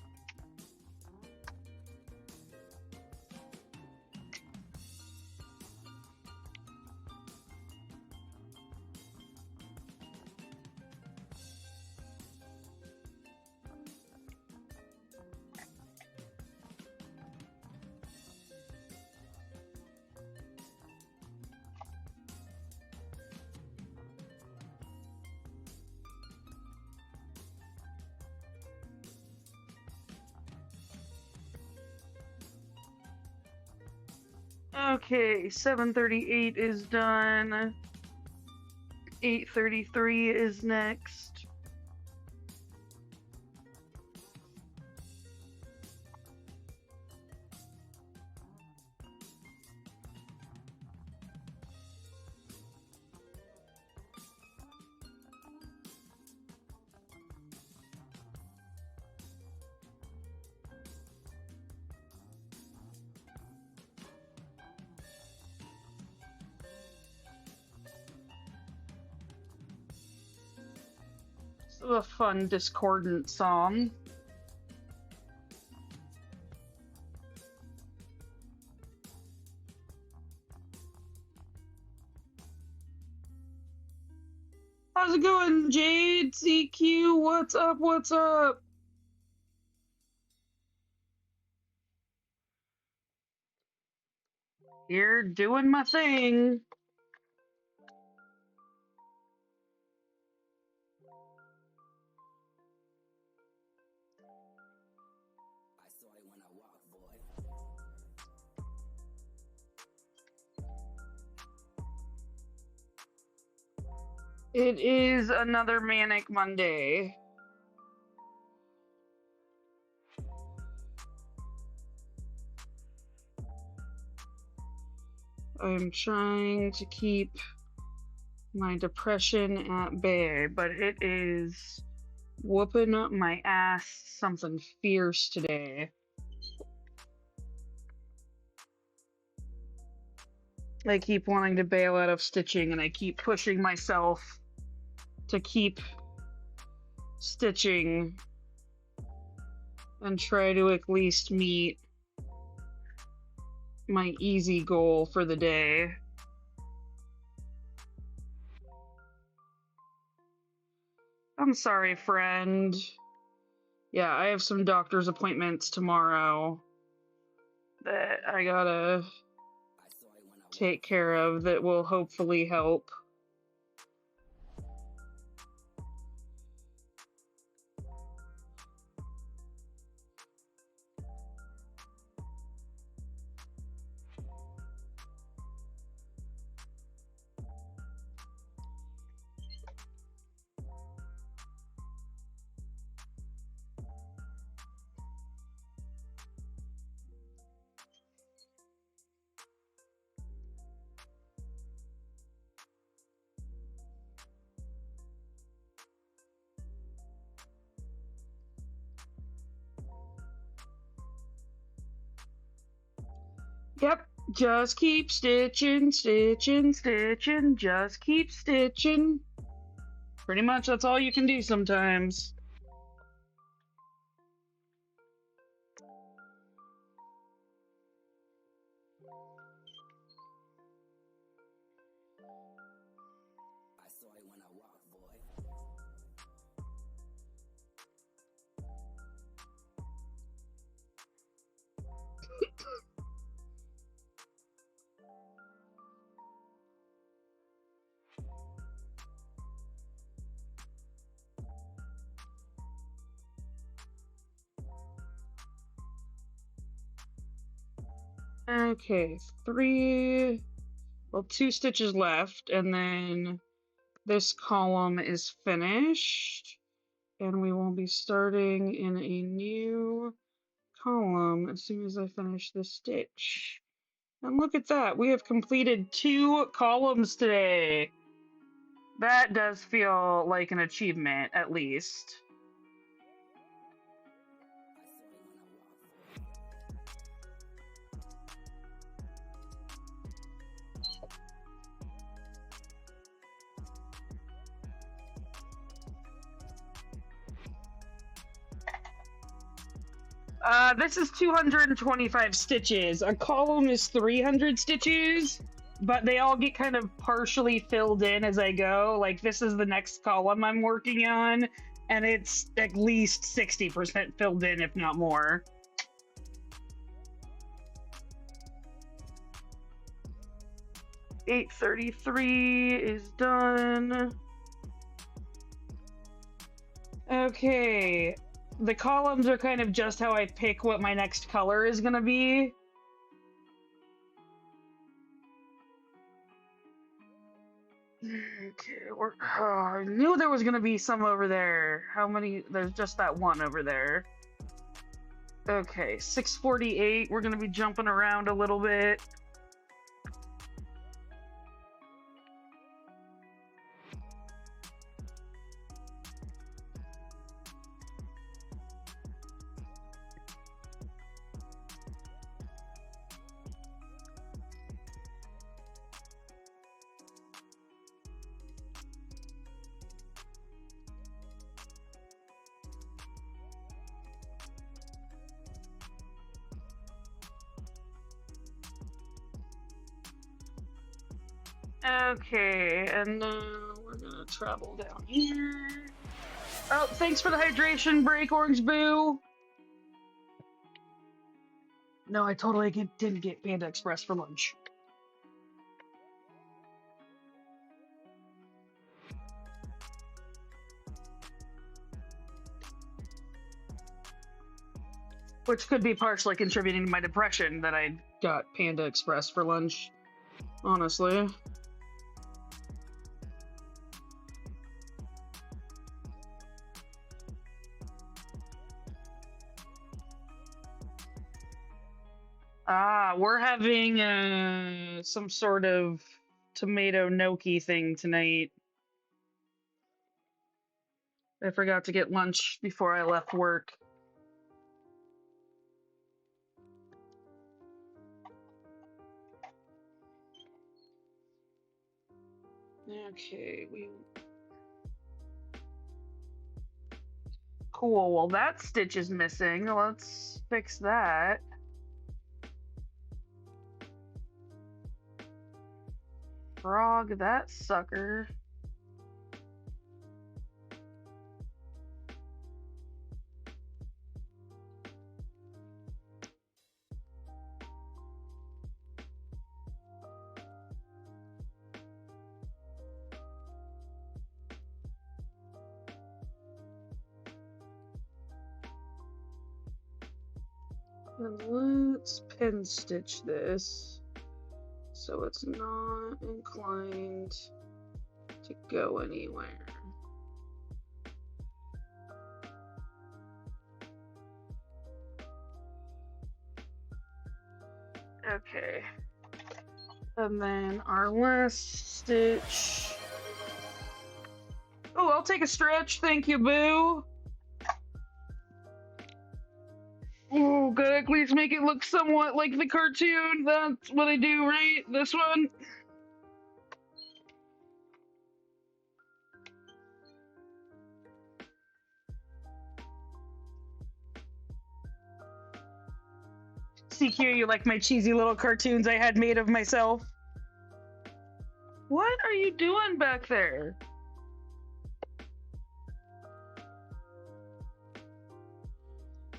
Okay, 738 is done. 833 is next. A fun discordant song. How's it going, Jade? CQ, what's up? What's up? Here doing my thing. It is another manic Monday. I'm trying to keep my depression at bay, but it is whooping up my ass something fierce today. I keep wanting to bail out of stitching, and I keep pushing myself to keep stitching and try to at least meet my easy goal for the day. I'm sorry, friend. Yeah, I have some doctor's appointments tomorrow that I gotta take care of that will hopefully help. Yep, just keep stitching, stitching, stitching, just keep stitching. Pretty much that's all you can do sometimes. Okay, two stitches left, and then this column is finished, and we will be starting in a new column as soon as I finish this stitch. And look at that, we have completed 2 columns today. That does feel like an achievement, at least. This is 225 stitches. A column is 300 stitches, but they all get kind of partially filled in as I go. Like, this is the next column I'm working on, and it's at least 60% filled in, if not more. $833 is done. Okay. The columns are kind of just how I pick what my next color is gonna be. Okay, I knew there was gonna be some over there. How many? There's just that one over there. Okay, 648. We're gonna be jumping around a little bit. Okay, and we're gonna travel down here. Oh, thanks for the hydration break, Orange Boo. No, I totally didn't get Panda Express for lunch. Which could be partially contributing to my depression that I got Panda Express for lunch, honestly. We're having some sort of tomato gnocchi thing tonight. I forgot to get lunch before I left work. Okay, cool. Well, that stitch is missing. Let's fix that. Frog that sucker. And let's pin stitch this so it's not inclined to go anywhere. Okay. And then our last stitch. Oh, I'll take a stretch. Thank you, Boo. Oh, gotta at least make it look somewhat like the cartoon. That's what I do, right? This one? CQ, you like my cheesy little cartoons I had made of myself? What are you doing back there?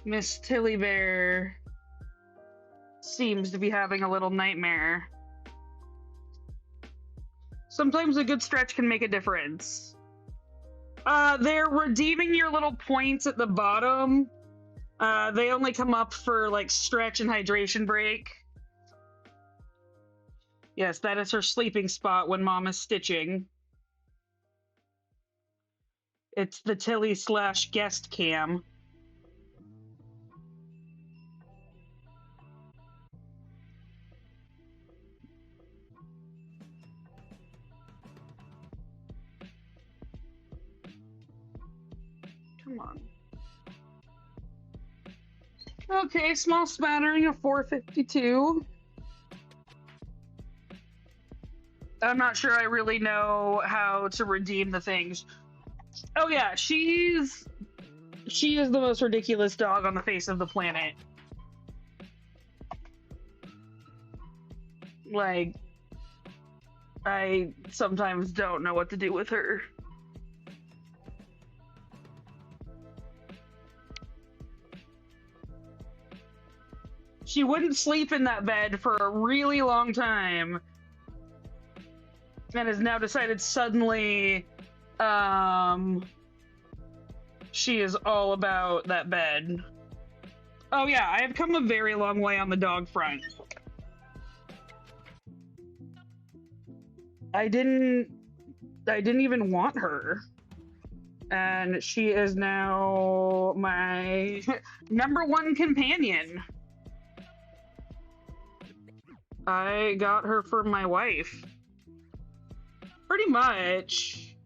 Miss Tilly Bear seems to be having a little nightmare. Sometimes a good stretch can make a difference. They're redeeming your little points at the bottom. They only come up for like stretch and hydration break. Yes, that is her sleeping spot when Mom is stitching. It's the Tilly / guest cam. Come on. Okay, small smattering of 452. I'm not sure I really know how to redeem the things. Oh yeah, she is the most ridiculous dog on the face of the planet. Like, I sometimes don't know what to do with her. She wouldn't sleep in that bed for a really long time and has now decided suddenly she is all about that bed. Oh yeah, I have come a very long way on the dog front. I didn't even want her. And she is now my #1 companion. I got her for my wife. Pretty much.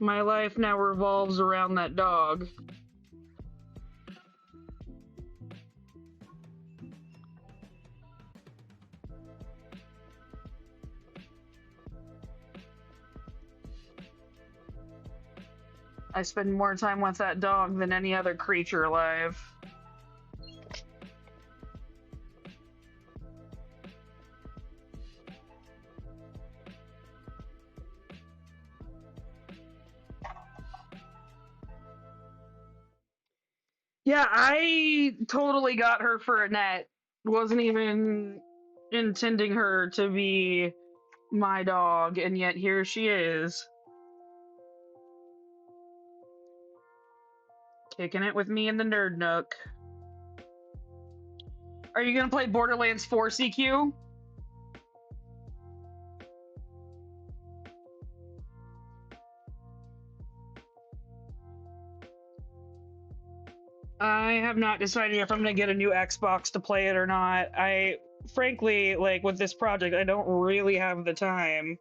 My life now revolves around that dog. I spend more time with that dog than any other creature alive. Yeah, I totally got her for Annette. Wasn't even intending her to be my dog, and yet here she is. Kicking it with me in the nerd nook. Are you gonna play Borderlands 4 CQ? I have not decided if I'm gonna get a new Xbox to play it or not. I frankly, like with this project, I don't really have the time.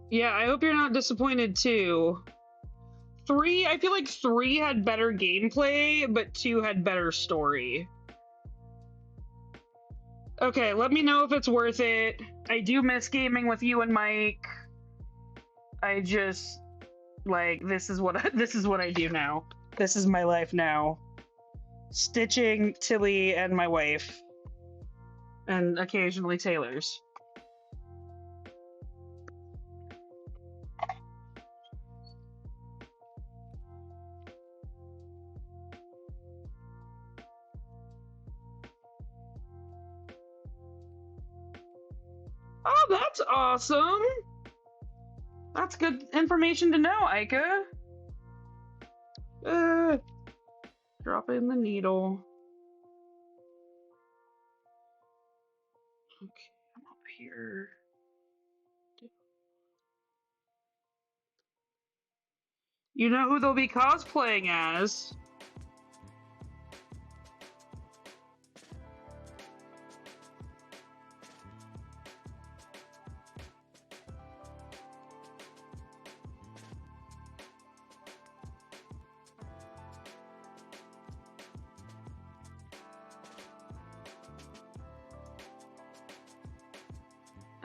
Yeah, I hope you're not disappointed too. 3, I feel like 3 had better gameplay, but 2 had better story. Okay, let me know if it's worth it. I do miss gaming with you and Mike. I just like this is what this is what I do now. This is my life now. Stitching Tilly and my wife. And occasionally Taylor's. Oh, that's awesome. That's good information to know, Aika. Drop in the needle. Okay, I'm up here. You know who they'll be cosplaying as?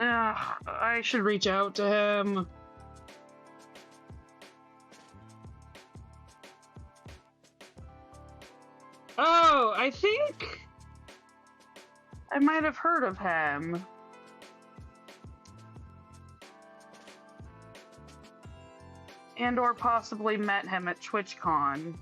I should reach out to him. Oh, I think I might have heard of him. And or possibly met him at TwitchCon.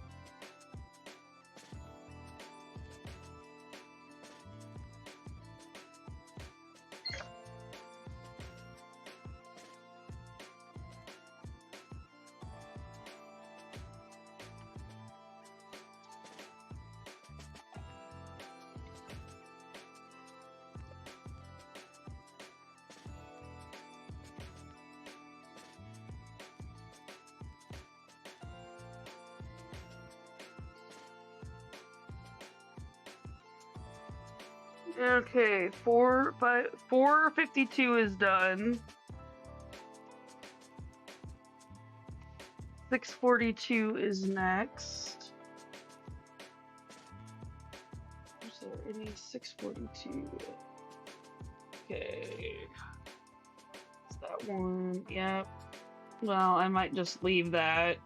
Okay, 452 is done. 642 is next. Is there any 642? Okay. Is that one? Yep. Well, I might just leave that.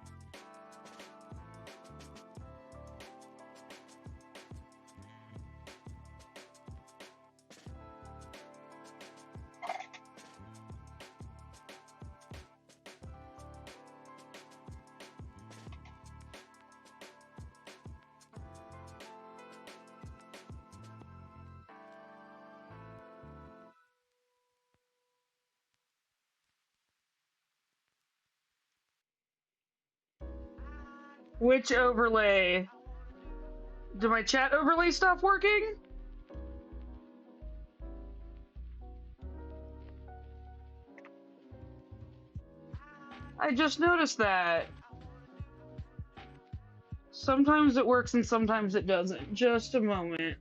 Which overlay? Did my chat overlay stop working? I just noticed that. Sometimes it works and sometimes it doesn't. Just a moment.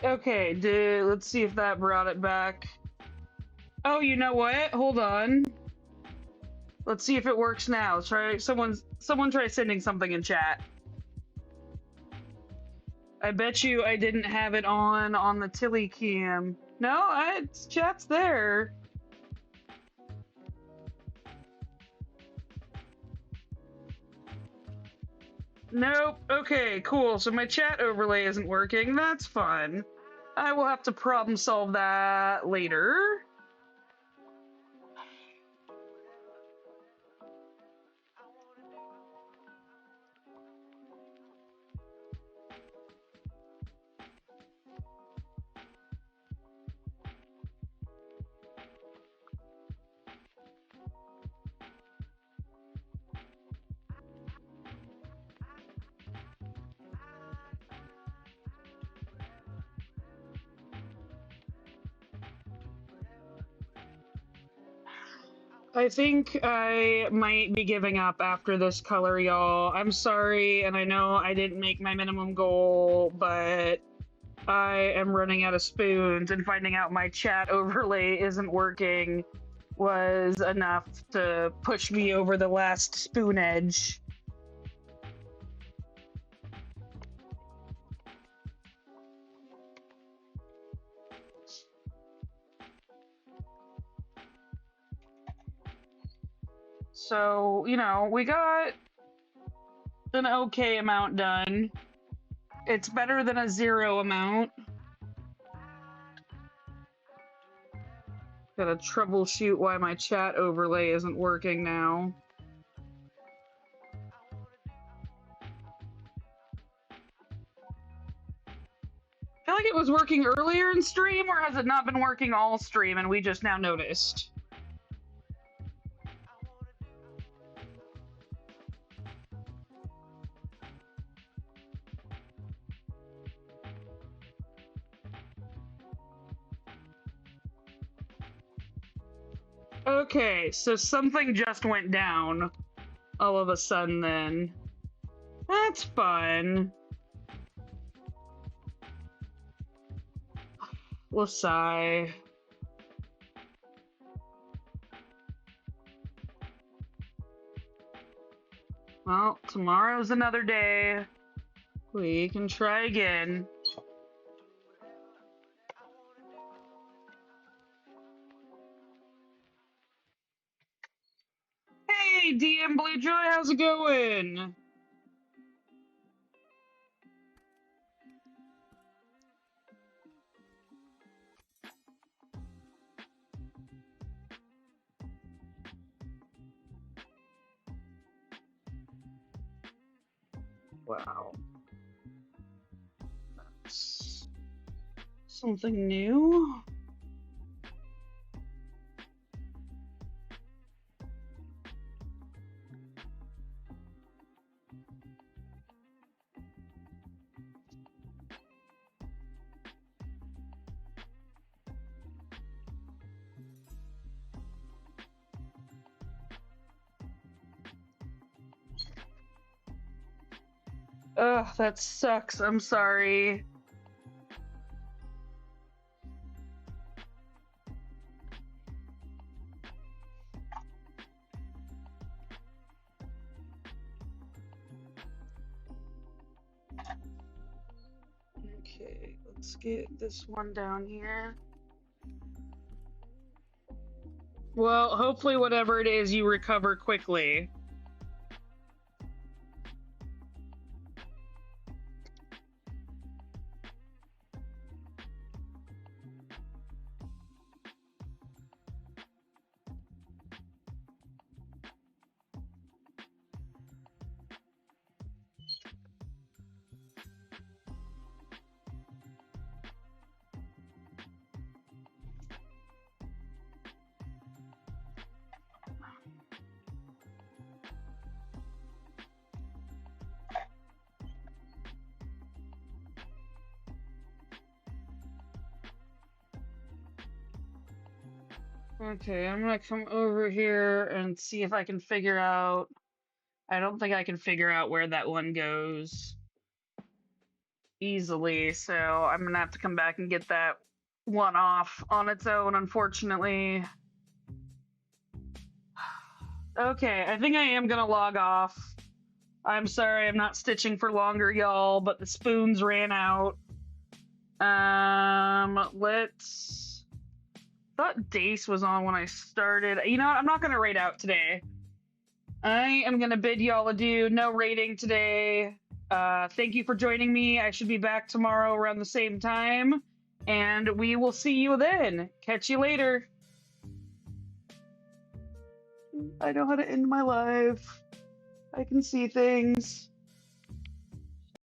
Okay, let's see if that brought it back. Oh, you know what? Hold on. Let's see if it works now. Someone try sending something in chat. I bet you I didn't have it on the Tilly cam. No, chat's there. Nope. Okay, cool. So my chat overlay isn't working. That's fun. I will have to problem solve that later. I think I might be giving up after this color, y'all. I'm sorry, and I know I didn't make my minimum goal, but I am running out of spoons, and finding out my chat overlay isn't working was enough to push me over the last spoon edge. So, you know, we got an okay amount done. It's better than a 0 amount. Gotta troubleshoot why my chat overlay isn't working now. I feel like it was working earlier in stream, or has it not been working all stream and we just now noticed? Okay, so something just went down all of a sudden then. That's fun. We'll sigh. Well, tomorrow's another day. We can try again. Hey, DM Blue Joy, how's it going? Wow. That's something new. Ugh, that sucks. I'm sorry. Okay, let's get this one down here. Well, hopefully whatever it is, you recover quickly. Okay, I'm gonna come over here and see if I can figure out. I don't think I can figure out where that one goes easily, so I'm gonna have to come back and get that one off on its own, unfortunately. Okay, I think I am gonna log off. I'm sorry I'm not stitching for longer, y'all, but the spoons ran out. Let's... thought Dace was on when I started. You know what? I'm not gonna raid out today. I am gonna bid y'all adieu. No raiding today. Thank you for joining me. I should be back tomorrow around the same time, and we will see you then. Catch you later. I know how to end my live. I can see things.